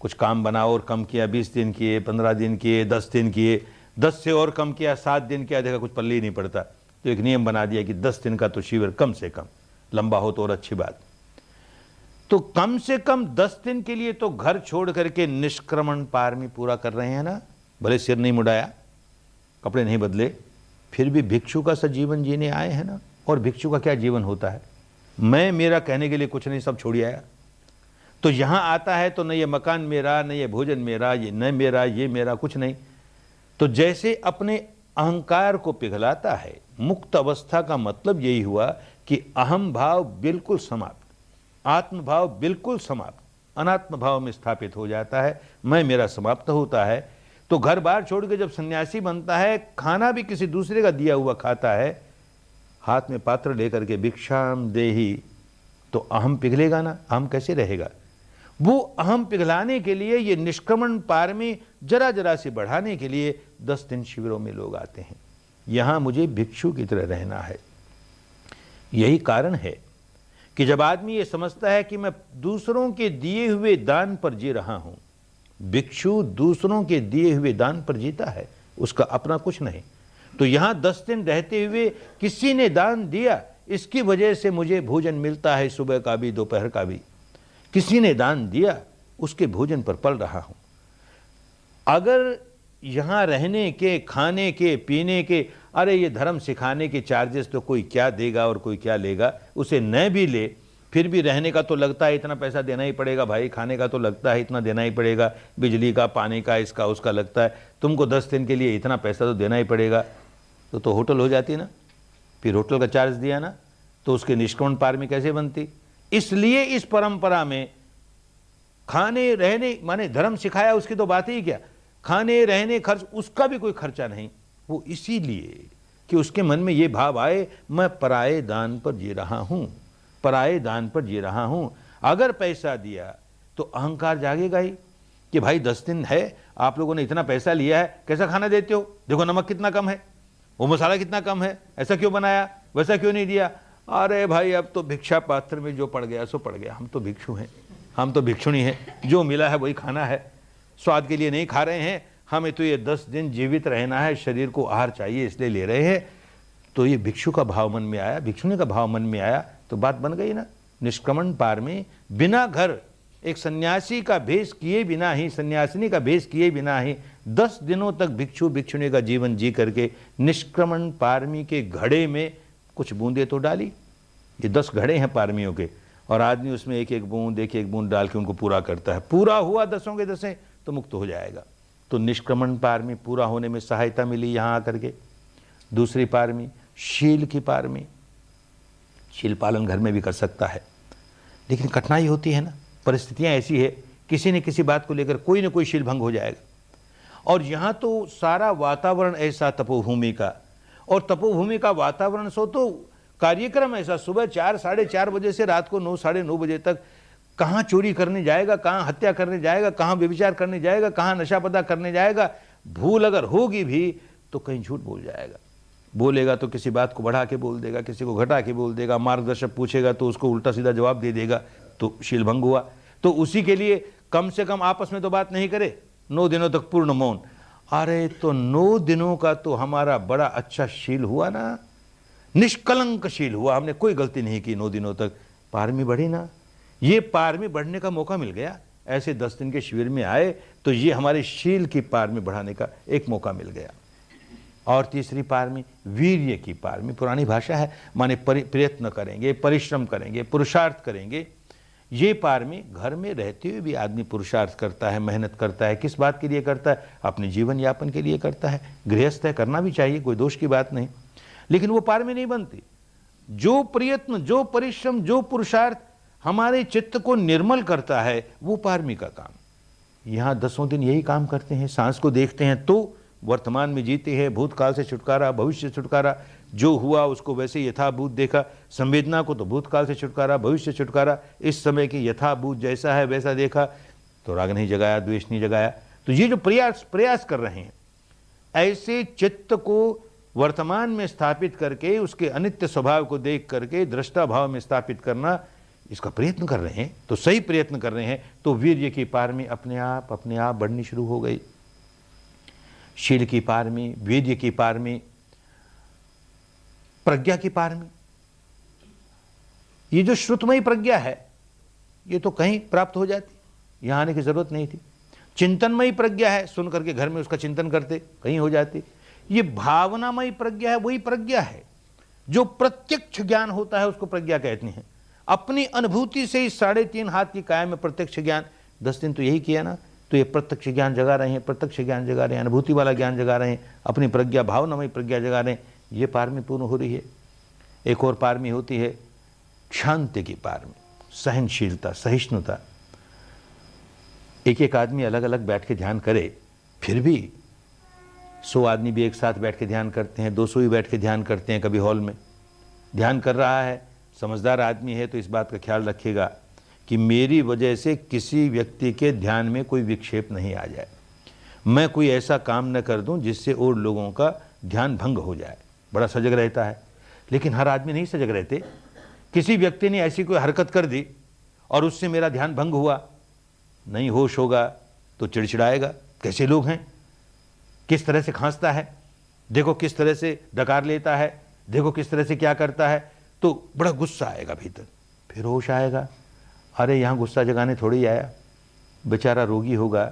S1: कुछ काम बना और कम किया, 20 दिन किए, 15 दिन किए, 10 दिन किए, 10 से और कम किया, 7 दिन किया, देखा कुछ पल्ले ही नहीं पड़ता। तो एक नियम बना दिया कि 10 दिन का तो शिविर कम से कम, लंबा हो तो और अच्छी बात। तो कम से कम 10 दिन के लिए तो घर छोड़ करके निष्क्रमण पारमी पूरा कर रहे हैं ना। भले सिर नहीं मुड़ाया, कपड़े नहीं बदले, फिर भी भिक्षु का सा जीवन जीने आए हैं ना। और भिक्षु का क्या जीवन होता है, मैं मेरा कहने के लिए कुछ नहीं, सब छोड़ आया। तो यहां आता है तो न ये मकान मेरा, न ये भोजन मेरा, ये न मेरा, ये मेरा, कुछ नहीं। तो जैसे अपने अहंकार को पिघलाता है। मुक्त अवस्था का मतलब यही हुआ कि अहम भाव बिल्कुल समाप्त, आत्मभाव बिल्कुल समाप्त, अनात्म भाव में स्थापित हो जाता है, मैं मेरा समाप्त होता है। तो घर बार छोड़ के जब सन्यासी बनता है, खाना भी किसी दूसरे का दिया हुआ खाता है, हाथ में पात्र लेकर के भिक्षाम देहि, तो अहम पिघलेगा ना, अहम कैसे रहेगा। वो अहम पिघलाने के लिए, ये निष्क्रमण पारमी जरा जरा से बढ़ाने के लिए 10 दिन शिविरों में लोग आते हैं। यहां मुझे भिक्षु की तरह रहना है। यही कारण है कि जब आदमी ये समझता है कि मैं दूसरों के दिए हुए दान पर जी रहा हूं, भिक्षु दूसरों के दिए हुए दान पर जीता है, उसका अपना कुछ नहीं। तो यहां 10 दिन रहते हुए किसी ने दान दिया, इसकी वजह से मुझे भोजन मिलता है, सुबह का भी दोपहर का भी। किसी ने दान दिया, उसके भोजन पर पल रहा हूं। अगर यहां रहने के, खाने के, पीने के, अरे ये धर्म सिखाने के चार्जेस तो कोई क्या देगा और कोई क्या लेगा, उसे न भी ले, फिर भी रहने का तो लगता है इतना पैसा देना ही पड़ेगा भाई, खाने का तो लगता है इतना देना ही पड़ेगा, बिजली का, पानी का, इसका उसका लगता है, तुमको 10 दिन के लिए इतना पैसा तो देना ही पड़ेगा। तो होटल हो जाती ना, फिर होटल का चार्ज दिया ना, तो उसके निष्क्रमण पारमी कैसे बनती। इसलिए इस परंपरा में खाने रहने, माने धर्म सिखाया उसकी तो बात ही क्या, खाने रहने खर्च, उसका भी कोई खर्चा नहीं। वो इसीलिए कि उसके मन में ये भाव आए, मैं पराये दान पर जी रहा हूं, पराये दान पर जी रहा हूं। अगर पैसा दिया तो अहंकार जागेगा ही कि भाई 10 दिन है, आप लोगों ने इतना पैसा लिया है, कैसा खाना देते हो, देखो नमक कितना कम है, वो मसाला कितना कम है, ऐसा क्यों बनाया, वैसा क्यों नहीं दिया। अरे भाई अब तो भिक्षा पात्र में जो पड़ गया सो पड़ गया, हम तो भिक्षु हैं, हम तो भिक्षुणी हैं, जो मिला है वही खाना है, स्वाद के लिए नहीं खा रहे हैं, हमें तो ये 10 दिन जीवित रहना है, शरीर को आहार चाहिए इसलिए ले रहे हैं। तो ये भिक्षु का भाव मन में आया, भिक्षुणी का भाव मन में आया, तो बात बन गई ना। निष्क्रमण पार में बिना घर, एक सन्यासी का भेष किए बिना ही, सन्यासिनी का भेष किए बिना ही 10 दिनों तक भिक्षु भिक्षुणी का जीवन जी करके निष्क्रमण पारमी के घड़े में कुछ बूंदे तो डाली। ये 10 घड़े हैं पारमियों के, और आदमी उसमें एक एक बूंद डाल के उनको पूरा करता है। पूरा हुआ 10 के 10 तो मुक्त हो जाएगा। तो निष्क्रमण पारमी पूरा होने में सहायता मिली यहां आकर के। दूसरी पारमी शील की पारमी, शील पालन घर में भी कर सकता है, लेकिन कठिनाई होती है ना, परिस्थितियां ऐसी है, किसी न किसी बात को लेकर कोई ना कोई शील भंग हो जाएगा। और यहां तो सारा वातावरण ऐसा तपोभूमि का, और तपोभूमि का वातावरण सो तो कार्यक्रम ऐसा, सुबह 4 साढ़े 4 बजे से रात को 9 साढ़े 9 बजे तक कहां चोरी करने जाएगा, कहां हत्या करने जाएगा, कहां व्यभिचार करने जाएगा, कहां नशा पता करने जाएगा। भूल अगर होगी भी तो कहीं झूठ बोल जाएगा, बोलेगा तो किसी बात को बढ़ा के बोल देगा, किसी को घटा के बोल देगा, मार्गदर्शक पूछेगा तो उसको उल्टा सीधा जवाब दे देगा, तो शील भंग हुआ। तो उसी के लिए कम से कम आपस में तो बात नहीं करे, 9 दिनों तक पूर्ण मौन। अरे तो 9 दिनों का तो हमारा बड़ा अच्छा शील हुआ ना, निष्कलंक शील हुआ, हमने कोई गलती नहीं की 9 दिनों तक, पारमी बढ़ी ना। ये पारमी बढ़ने का मौका मिल गया, ऐसे 10 दिन के शिविर में आए तो ये हमारे शील की पारमी बढ़ाने का एक मौका मिल गया। और तीसरी पारमी वीर्य की पारमी, पुरानी भाषा है, माने प्रयत्न करेंगे, परिश्रम करेंगे, पुरुषार्थ करेंगे। ये पारमी घर में रहते हुए भी आदमी पुरुषार्थ करता है, मेहनत करता है। किस बात के लिए करता है, अपने जीवन यापन के लिए करता है। गृहस्थ है, करना भी चाहिए, कोई दोष की बात नहीं, लेकिन वो पारमी नहीं बनती। जो प्रयत्न, जो परिश्रम, जो पुरुषार्थ हमारे चित्त को निर्मल करता है, वो पारमी का काम। यहां 10 दिन यही काम करते हैं। सांस को देखते हैं तो वर्तमान में जीते हैं, भूतकाल से छुटकारा, भविष्य से छुटकारा, जो हुआ उसको वैसे यथाभूत देखा। संवेदना को तो भूतकाल से छुटकारा, भविष्य से छुटकारा, इस समय की यथाभूत जैसा है वैसा देखा, तो राग नहीं जगाया, द्वेष नहीं जगाया। तो ये जो प्रयास कर रहे हैं, ऐसे चित्त को वर्तमान में स्थापित करके उसके अनित्य स्वभाव को देख करके दृष्टा भाव में स्थापित करना, इसका प्रयत्न कर रहे हैं, तो सही प्रयत्न कर रहे हैं। तो वीर्य की पारमी अपने आप बढ़नी शुरू हो गई। शील की पारमी, वीर्य की पारमी, प्रज्ञा की पारमी। ये जो श्रुतमयी प्रज्ञा है, ये तो कहीं प्राप्त हो जाती, यहां आने की जरूरत नहीं थी। चिंतनमयी प्रज्ञा है, सुन करके घर में उसका चिंतन करते, कहीं हो जाती। ये भावनामयी प्रज्ञा है, वही प्रज्ञा है जो प्रत्यक्ष ज्ञान होता है, उसको प्रज्ञा कहते हैं। अपनी अनुभूति से ही 3.5 हाथ की काया में प्रत्यक्ष ज्ञान, 10 दिन तो यही किया ना, तो ये प्रत्यक्ष ज्ञान जगा रहे हैं, प्रत्यक्ष ज्ञान जगा रहे हैं, अनुभूति वाला ज्ञान जगा रहे हैं, अपनी प्रज्ञा, भावनामयी प्रज्ञा जगा रहे हैं। ये पारमी पूर्ण हो रही है। एक और पारमी होती है शांति की पारमी। सहनशीलता, सहिष्णुता। एक एक आदमी अलग अलग बैठ के ध्यान करे, फिर भी 100 आदमी भी एक साथ बैठ के ध्यान करते हैं, 200 ही बैठ के ध्यान करते हैं। कभी हॉल में ध्यान कर रहा है, समझदार आदमी है तो इस बात का ख्याल रखेगा कि मेरी वजह से किसी व्यक्ति के ध्यान में कोई विक्षेप नहीं आ जाए, मैं कोई ऐसा काम न कर दूं जिससे और लोगों का ध्यान भंग हो जाए। बड़ा सजग रहता है। लेकिन हर आदमी नहीं सजग रहते। किसी व्यक्ति ने ऐसी कोई हरकत कर दी और उससे मेरा ध्यान भंग हुआ, नहीं होश होगा तो चिड़चिड़ाएगा। कैसे लोग हैं, किस तरह से खांसता है, देखो किस तरह से डकार लेता है, देखो किस तरह से क्या करता है, तो बड़ा गुस्सा आएगा भीतर। फिर होश आएगा, अरे यहाँ गुस्सा जगाने थोड़ी आया, बेचारा रोगी होगा,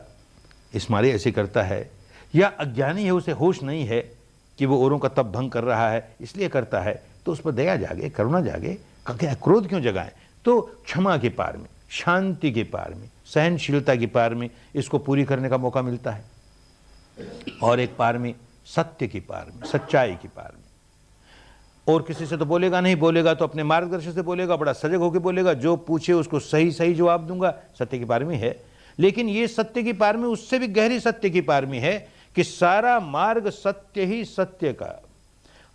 S1: इस मारे ऐसे करता है। या अज्ञानी है, उसे होश नहीं है कि वो औरों का तप भंग कर रहा है इसलिए करता है, तो उस पर दया जागे, करुणा जागे। क्या क्रोध क्यों जगाएं? तो क्षमा के पार में, शांति के पार में, सहनशीलता के पार में इसको पूरी करने का मौका मिलता है। और एक पार में सत्य की पार में, सच्चाई की पार में। और किसी से तो बोलेगा नहीं, बोलेगा तो अपने मार्गदर्शन से बोलेगा, बड़ा सजग होकर बोलेगा, जो पूछे उसको सही सही जवाब दूंगा, सत्य की पार में है। लेकिन ये सत्य की पार में उससे भी गहरी सत्य की पार में है कि सारा मार्ग सत्य ही सत्य का,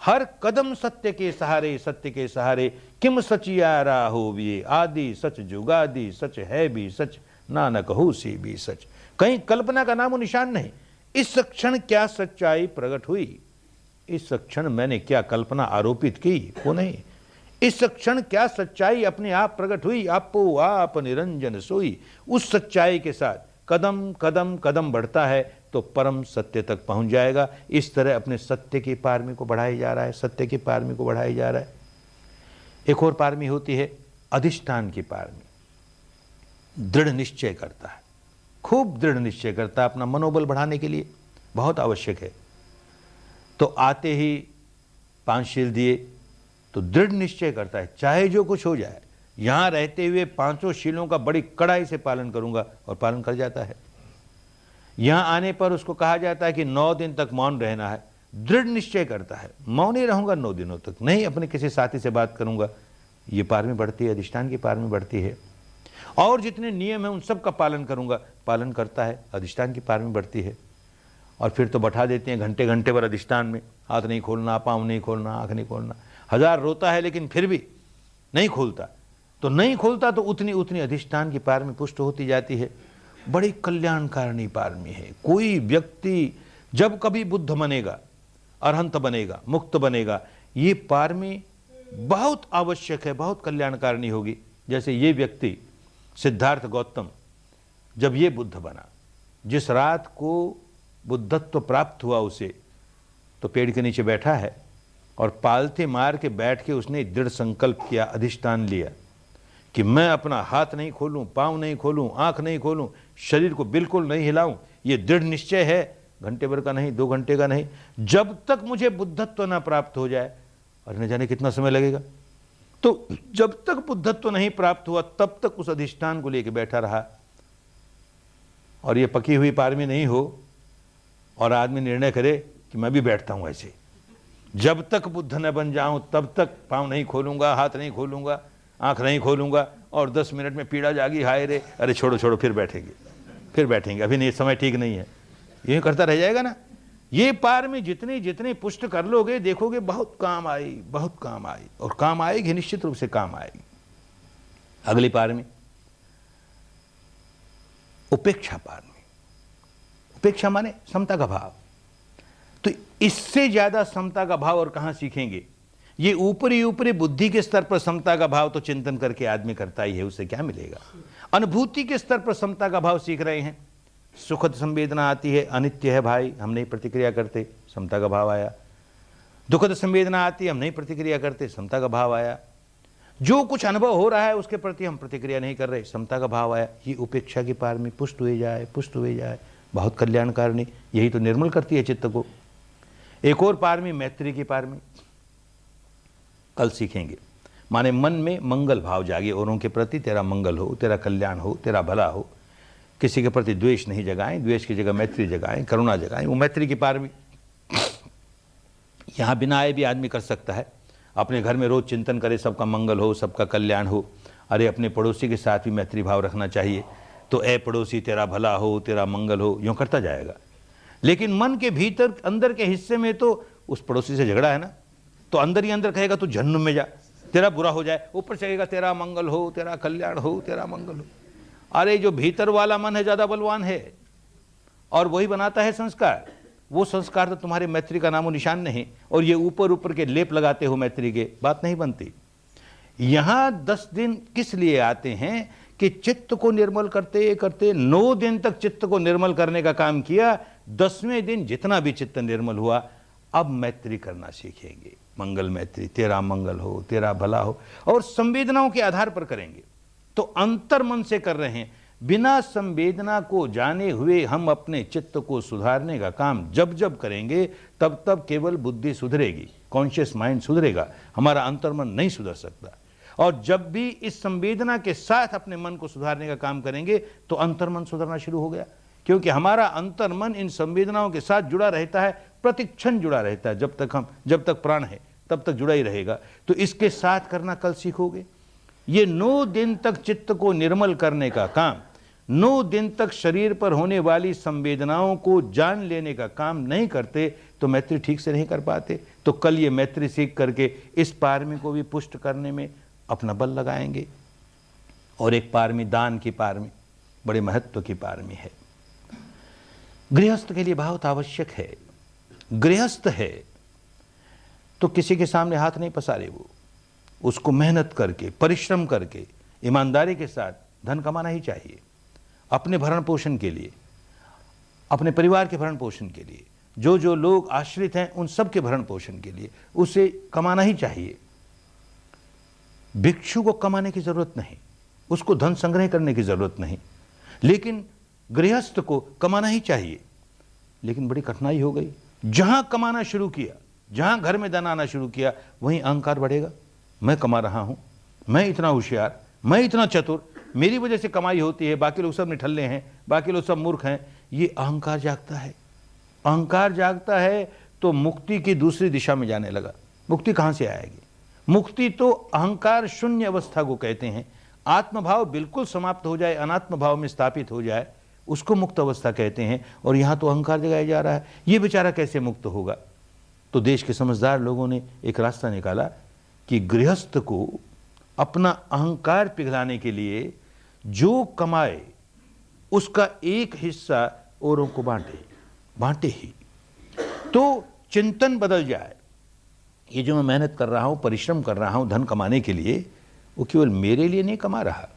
S1: हर कदम सत्य के सहारे, सत्य के सहारे। किम सचियारा हो भी आदि सच जुगादि, सच है भी सच, नानक हो सी भी सच। कहीं कल्पना का नामो निशान नहीं। इस क्षण क्या सच्चाई प्रकट हुई, इस क्षण मैंने क्या कल्पना आरोपित की, वो नहीं। इस क्षण क्या सच्चाई अपने आप प्रकट हुई, आपो आप निरंजन सोई। उस सच्चाई के साथ कदम कदम कदम बढ़ता है तो परम सत्य तक पहुंच जाएगा। इस तरह अपने सत्य की पारमी को बढ़ाया जा रहा है, सत्य की पारमी को बढ़ाया जा रहा है। एक और पारमी होती है अधिष्ठान की पारमी। दृढ़ निश्चय करता है, खूब दृढ़ निश्चय करता है, अपना मनोबल बढ़ाने के लिए बहुत आवश्यक है। तो आते ही 5 शील दिए तो दृढ़ निश्चय करता है, चाहे जो कुछ हो जाए, यहां रहते हुए 5 शीलों का बड़ी कड़ाई से पालन करूंगा, और पालन कर जाता है। यहां आने पर उसको कहा जाता है कि 9 दिन तक मौन रहना है, दृढ़ निश्चय करता है, मौन ही रहूंगा 9 दिनों तक, नहीं अपने किसी साथी से बात करूंगा। ये पार में बढ़ती है, अधिष्ठान की पार में बढ़ती है। और जितने नियम है उन सब का पालन करूंगा, पालन करता है, अधिष्ठान की पार में बढ़ती है। और फिर तो बैठा देते हैं घंटे घंटे पर अधिष्ठान में, हाथ नहीं खोलना, पाँव नहीं खोलना, आंख नहीं खोलना। 1000 रोता है लेकिन फिर भी नहीं खोलता, तो नहीं खोलता तो उतनी उतनी अधिष्ठान की पार में पुष्ट होती जाती है। बड़ी कल्याणकारिणी पार में है। कोई व्यक्ति जब कभी बुद्ध बनेगा, अरहंत बनेगा, मुक्त बनेगा, ये पार में बहुत आवश्यक है, बहुत कल्याणकारिणी होगी। जैसे ये व्यक्ति सिद्धार्थ गौतम, जब ये बुद्ध बना, जिस रात को बुद्धत्व प्राप्त हुआ उसे, तो पेड़ के नीचे बैठा है और पालते मार के बैठ के उसने दृढ़ संकल्प किया, अधिष्ठान लिया कि मैं अपना हाथ नहीं खोलूं, पांव नहीं खोलूं, आंख नहीं खोलूं, शरीर को बिल्कुल नहीं हिलाऊं। ये दृढ़ निश्चय है, घंटे भर का नहीं, 2 घंटे का नहीं, जब तक मुझे बुद्धत्व ना प्राप्त हो जाए। और न जाने कितना समय लगेगा। तो जब तक बुद्धत्व नहीं प्राप्त हुआ तब तक उस अधिष्ठान को लेकर बैठा रहा। और ये पकी हुई पारमी नहीं हो और आदमी निर्णय करे कि मैं भी बैठता हूं ऐसे, जब तक बुद्ध न बन जाऊं तब तक पांव नहीं खोलूंगा, हाथ नहीं खोलूंगा, आंख नहीं खोलूंगा। और 10 मिनट में पीड़ा जागी, हाय रे, अरे छोड़ो छोड़ो, फिर बैठेंगे, अभी नहीं, समय ठीक नहीं है, यही करता रह जाएगा ना। ये पार में जितनी जितनी पुष्ट कर लोगे, देखोगे बहुत काम आई, बहुत काम आई, और काम आएगी, निश्चित रूप से काम आएगी। अगली पार में उपेक्षा पार में, उपेक्षा माने समता का भाव। तो इससे ज्यादा समता का भाव और कहां सीखेंगे। ये ऊपरी ऊपरी बुद्धि के स्तर पर समता का भाव तो चिंतन करके आदमी करता ही है, उससे क्या मिलेगा। अनुभूति के स्तर पर समता का भाव सीख रहे हैं। सुखद संवेदना आती है, अनित्य है भाई, हम नहीं प्रतिक्रिया करते, समता का भाव आया। दुखद संवेदना आती है, हम नहीं प्रतिक्रिया करते, समता का भाव आया। जो कुछ अनुभव हो रहा है उसके प्रति हम प्रतिक्रिया नहीं कर रहे, समता का भाव आया। ये उपेक्षा की पार में पुष्ट हुए जाए, पुष्ट हुए जाए, बहुत कल्याणकारिणी। यही तो निर्मल करती है चित्त को। एक और पार में मैत्री की पार में कल सीखेंगे। माने मन में मंगल भाव जागे, औरों के प्रति तेरा मंगल हो, तेरा कल्याण हो, तेरा भला हो। किसी के प्रति द्वेष नहीं जगाएं, द्वेष की जगह मैत्री जगाएं, करुणा जगाएं। वो मैत्री की पार में यहाँ बिना आए भी आदमी कर सकता है। अपने घर में रोज चिंतन करे, सबका मंगल हो, सबका कल्याण हो। अरे अपने पड़ोसी के साथ भी मैत्री भाव रखना चाहिए, तो ए पड़ोसी तेरा भला हो, तेरा मंगल हो, यूँ करता जाएगा। लेकिन मन के भीतर अंदर के हिस्से में तो उस पड़ोसी से झगड़ा है ना, तो अंदर ही अंदर कहेगा तू जहन्नुम में जा, तेरा बुरा हो जाए, ऊपर से कहेगा तेरा मंगल हो, तेरा कल्याण हो, तेरा मंगल हो। अरे जो भीतर वाला मन है ज़्यादा बलवान है, और वही बनाता है संस्कार। वो संस्कार तो तुम्हारे मैत्री का नामो निशान नहीं, और ये ऊपर ऊपर के लेप लगाते हो मैत्री के, बात नहीं बनती। यहाँ 10 दिन किस लिए आते हैं कि चित्त को निर्मल करते करते 9 दिन तक चित्त को निर्मल करने का काम किया। 10वें दिन जितना भी चित्त निर्मल हुआ, अब मैत्री करना सीखेंगे। मंगल मैत्री, तेरा मंगल हो, तेरा भला हो, और संवेदनाओं के आधार पर करेंगे। तो अंतर मन से कर रहे हैं। बिना संवेदना को जाने हुए हम अपने चित्त को सुधारने का काम जब जब करेंगे, तब तब केवल बुद्धि सुधरेगी, कॉन्शियस माइंड सुधरेगा, हमारा अंतर्मन नहीं सुधर सकता। और जब भी इस संवेदना के साथ अपने मन को सुधारने का काम करेंगे तो अंतर्मन सुधरना शुरू हो गया, क्योंकि हमारा अंतर्मन इन संवेदनाओं के साथ जुड़ा रहता है, प्रतिक्षण जुड़ा रहता है। जब तक प्राण है तब तक जुड़ा ही रहेगा। तो इसके साथ करना कल सीखोगे। ये 9 दिन तक चित्त को निर्मल करने का काम, 9 दिन तक शरीर पर होने वाली संवेदनाओं को जान लेने का काम नहीं करते तो मैत्री ठीक से नहीं कर पाते। तो कल ये मैत्री सीख करके इस पारमी को भी पुष्ट करने में अपना बल लगाएंगे। और एक पारमी, दान की पारमी, बड़े महत्व की पारमी है। गृहस्थ के लिए बहुत आवश्यक है। गृहस्थ है तो किसी के सामने हाथ नहीं पसारे, वो उसको मेहनत करके, परिश्रम करके, ईमानदारी के साथ धन कमाना ही चाहिए, अपने भरण पोषण के लिए, अपने परिवार के भरण पोषण के लिए, जो लोग आश्रित हैं उन सब के भरण पोषण के लिए उसे कमाना ही चाहिए। भिक्षु को कमाने की जरूरत नहीं, उसको धन संग्रह करने की जरूरत नहीं, लेकिन गृहस्थ को कमाना ही चाहिए। लेकिन बड़ी कठिनाई हो गई, जहां कमाना शुरू किया, जहां घर में धन आना शुरू किया, वहीं अहंकार बढ़ेगा। मैं कमा रहा हूं, मैं इतना होशियार, मैं इतना चतुर, मेरी वजह से कमाई होती है, बाकी लोग सब निठल्ले हैं, बाकी लोग सब मूर्ख हैं। ये अहंकार जागता है। अहंकार जागता है तो मुक्ति की दूसरी दिशा में जाने लगा। मुक्ति कहां से आएगी? मुक्ति तो अहंकार शून्य अवस्था को कहते हैं। आत्मभाव बिल्कुल समाप्त हो जाए, अनात्म भाव में स्थापित हो जाए, उसको मुक्त अवस्था कहते हैं। और यहां तो अहंकार जगाया जा रहा है। ये बेचारा कैसे मुक्त होगा? तो देश के समझदार लोगों ने एक रास्ता निकाला कि गृहस्थ को अपना अहंकार पिघलाने के लिए जो कमाए उसका एक हिस्सा औरों को बांटे ही, तो चिंतन बदल जाए। ये जो मैं मेहनत कर रहा हूं, परिश्रम कर रहा हूं धन कमाने के लिए, वो केवल मेरे लिए नहीं कमा रहा।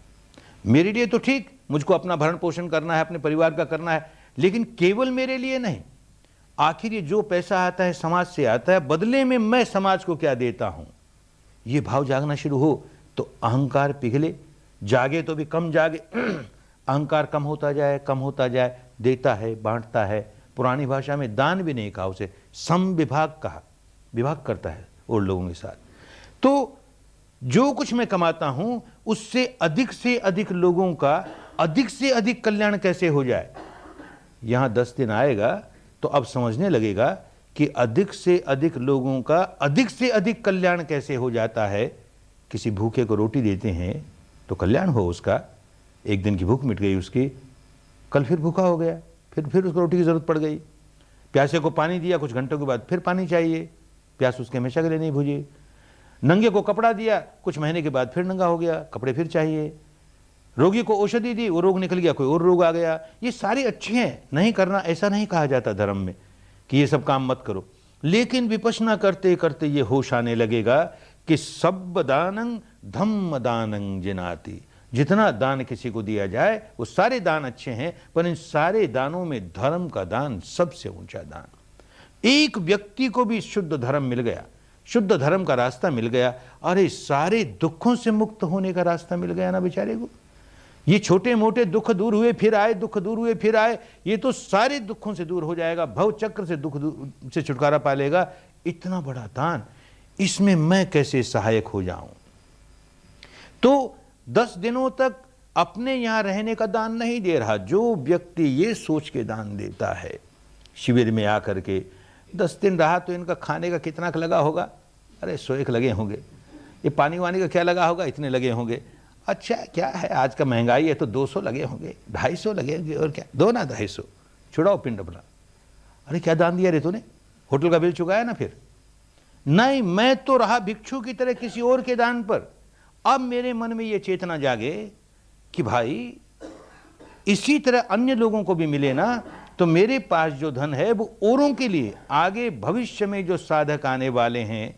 S1: मेरे लिए तो ठीक, मुझको अपना भरण पोषण करना है, अपने परिवार का करना है, लेकिन केवल मेरे लिए नहीं। आखिर ये जो पैसा आता है समाज से आता है, बदले में मैं समाज को क्या देता हूं, ये भाव जागना शुरू हो तो अहंकार पिघले। जागे तो भी कम जागे, अहंकार कम होता जाए, देता है, बांटता है। पुरानी भाषा में दान भी नहीं कहा, उसे समविभाग कहा, विभाग करता है और लोगों के साथ। तो जो कुछ मैं कमाता हूं उससे से अधिक लोगों का अधिक से अधिक कल्याण कैसे हो जाए। यहां 10 दिन आएगा तो अब समझने लगेगा कि अधिक से अधिक लोगों का अधिक से अधिक कल्याण कैसे हो जाता है। किसी भूखे को रोटी देते हैं तो कल्याण हो उसका, एक दिन की भूख मिट गई उसकी, कल फिर भूखा हो गया, फिर उसको रोटी की जरूरत पड़ गई। प्यासे को पानी दिया, कुछ घंटों के बाद फिर पानी चाहिए, प्यास उसके हमेशा के लिए नहीं बुझी। नंगे को कपड़ा दिया, कुछ महीने के बाद फिर नंगा हो गया, कपड़े फिर चाहिए। रोगी को औषधि दी, वो रोग निकल गया, कोई और रोग आ गया। ये सारे अच्छे हैं, नहीं करना ऐसा नहीं कहा जाता धर्म में कि ये सब काम मत करो। लेकिन विपश्यना करते करते ये होश आने लगेगा कि सब दानं धम्म दानं जिनाति। जितना दान किसी को दिया जाए वो सारे दान अच्छे हैं, पर इन सारे दानों में धर्म का दान सबसे ऊंचा दान। एक व्यक्ति को भी शुद्ध धर्म मिल गया, शुद्ध धर्म का रास्ता मिल गया, अरे सारे दुखों से मुक्त होने का रास्ता मिल गया ना बेचारे को। ये छोटे मोटे दुख दूर हुए फिर आए, दुख दूर हुए फिर आए, ये तो सारे दुखों से दूर हो जाएगा, भव चक्र से दुख से छुटकारा पा लेगा। इतना बड़ा दान, इसमें मैं कैसे सहायक हो जाऊं? तो 10 दिनों तक अपने यहां रहने का दान नहीं दे रहा। जो व्यक्ति ये सोच के दान देता है, शिविर में आकर के 10 दिन रहा तो इनका खाने का कितना लगा होगा? अरे 100 लगे होंगे। ये पानी वानी का क्या लगा होगा? इतने लगे होंगे। अच्छा क्या है, आज का महंगाई है तो 200 लगे होंगे, 250 लगे होंगे, और क्या, दो ना 250, छुड़ाओ पिंड अपना। अरे क्या दान दिया रे तूने, होटल का बिल चुकाया ना फिर? नहीं, मैं तो रहा भिक्षु की तरह किसी और के दान पर। अब मेरे मन में यह चेतना जागे कि भाई इसी तरह अन्य लोगों को भी मिले ना, तो मेरे पास जो धन है वो औरों के लिए, आगे भविष्य में जो साधक आने वाले हैं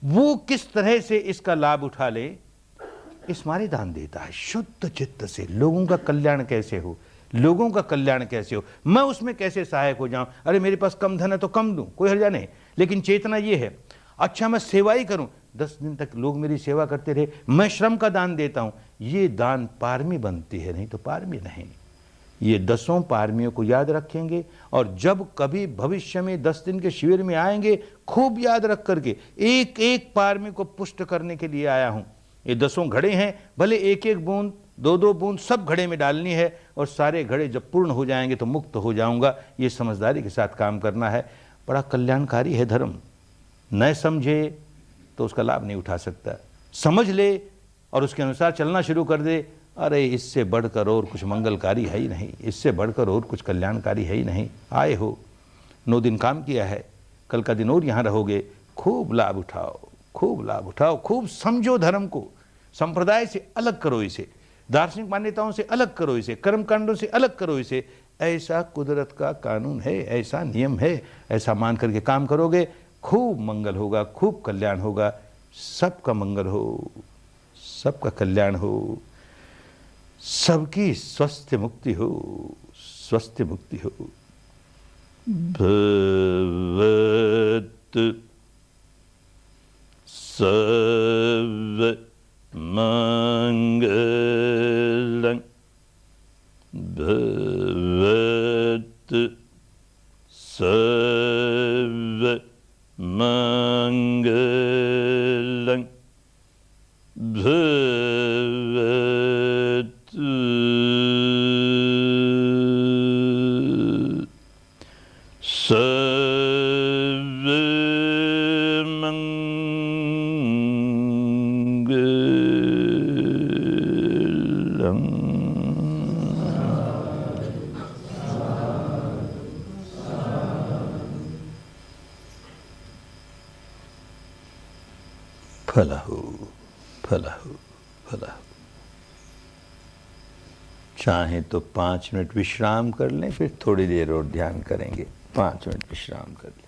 S1: वो किस तरह से इसका लाभ उठा ले, इस मारे दान देता है। शुद्ध चित्त से लोगों का कल्याण कैसे हो, लोगों का कल्याण कैसे हो, मैं उसमें कैसे सहायक हो जाऊं। अरे मेरे पास कम धन है तो कम दूं, कोई हर्जा नहीं, लेकिन चेतना ये है, अच्छा मैं सेवा ही करूं, 10 दिन तक लोग मेरी सेवा करते रहे, मैं श्रम का दान देता हूं, ये दान पारमी बनती है, नहीं तो पारमी नहीं। ये 10 पारमियों को याद रखेंगे और जब कभी भविष्य में 10 दिन के शिविर में आएंगे, खूब याद रख करके, एक एक पारमी को पुष्ट करने के लिए आया हूं। ये 10 घड़े हैं, भले एक एक बूंद 2-2 बूंद सब घड़े में डालनी है, और सारे घड़े जब पूर्ण हो जाएंगे तो मुक्त हो जाऊंगा। ये समझदारी के साथ काम करना है। बड़ा कल्याणकारी है धर्म। न समझे तो उसका लाभ नहीं उठा सकता, समझ ले और उसके अनुसार चलना शुरू कर दे, अरे इससे बढ़कर और कुछ मंगलकारी है ही नहीं, इससे बढ़कर और कुछ कल्याणकारी है ही नहीं। आए हो 9 दिन काम किया है, कल का दिन और यहाँ रहोगे, खूब लाभ उठाओ, खूब लाभ उठाओ, खूब समझो धर्म को, संप्रदाय से अलग करो इसे, दार्शनिक मान्यताओं से अलग करो इसे, कर्मकांडों से अलग करो इसे। ऐसा कुदरत का कानून है, ऐसा नियम है, ऐसा मान करके काम करोगे, खूब मंगल होगा, खूब कल्याण होगा। सबका मंगल हो, सबका कल्याण हो, सबकी स्वस्थ मुक्ति हो, स्वस्थ मुक्ति हो। भवत सर्व मंगलं, भवत सर्व मंगलं, भवत सर्व मंगलं। फला हो, फला हो, फला हो। चाहे तो 5 मिनट विश्राम कर लें, फिर थोड़ी देर और ध्यान करेंगे। 5 मिनट विश्राम कर लें।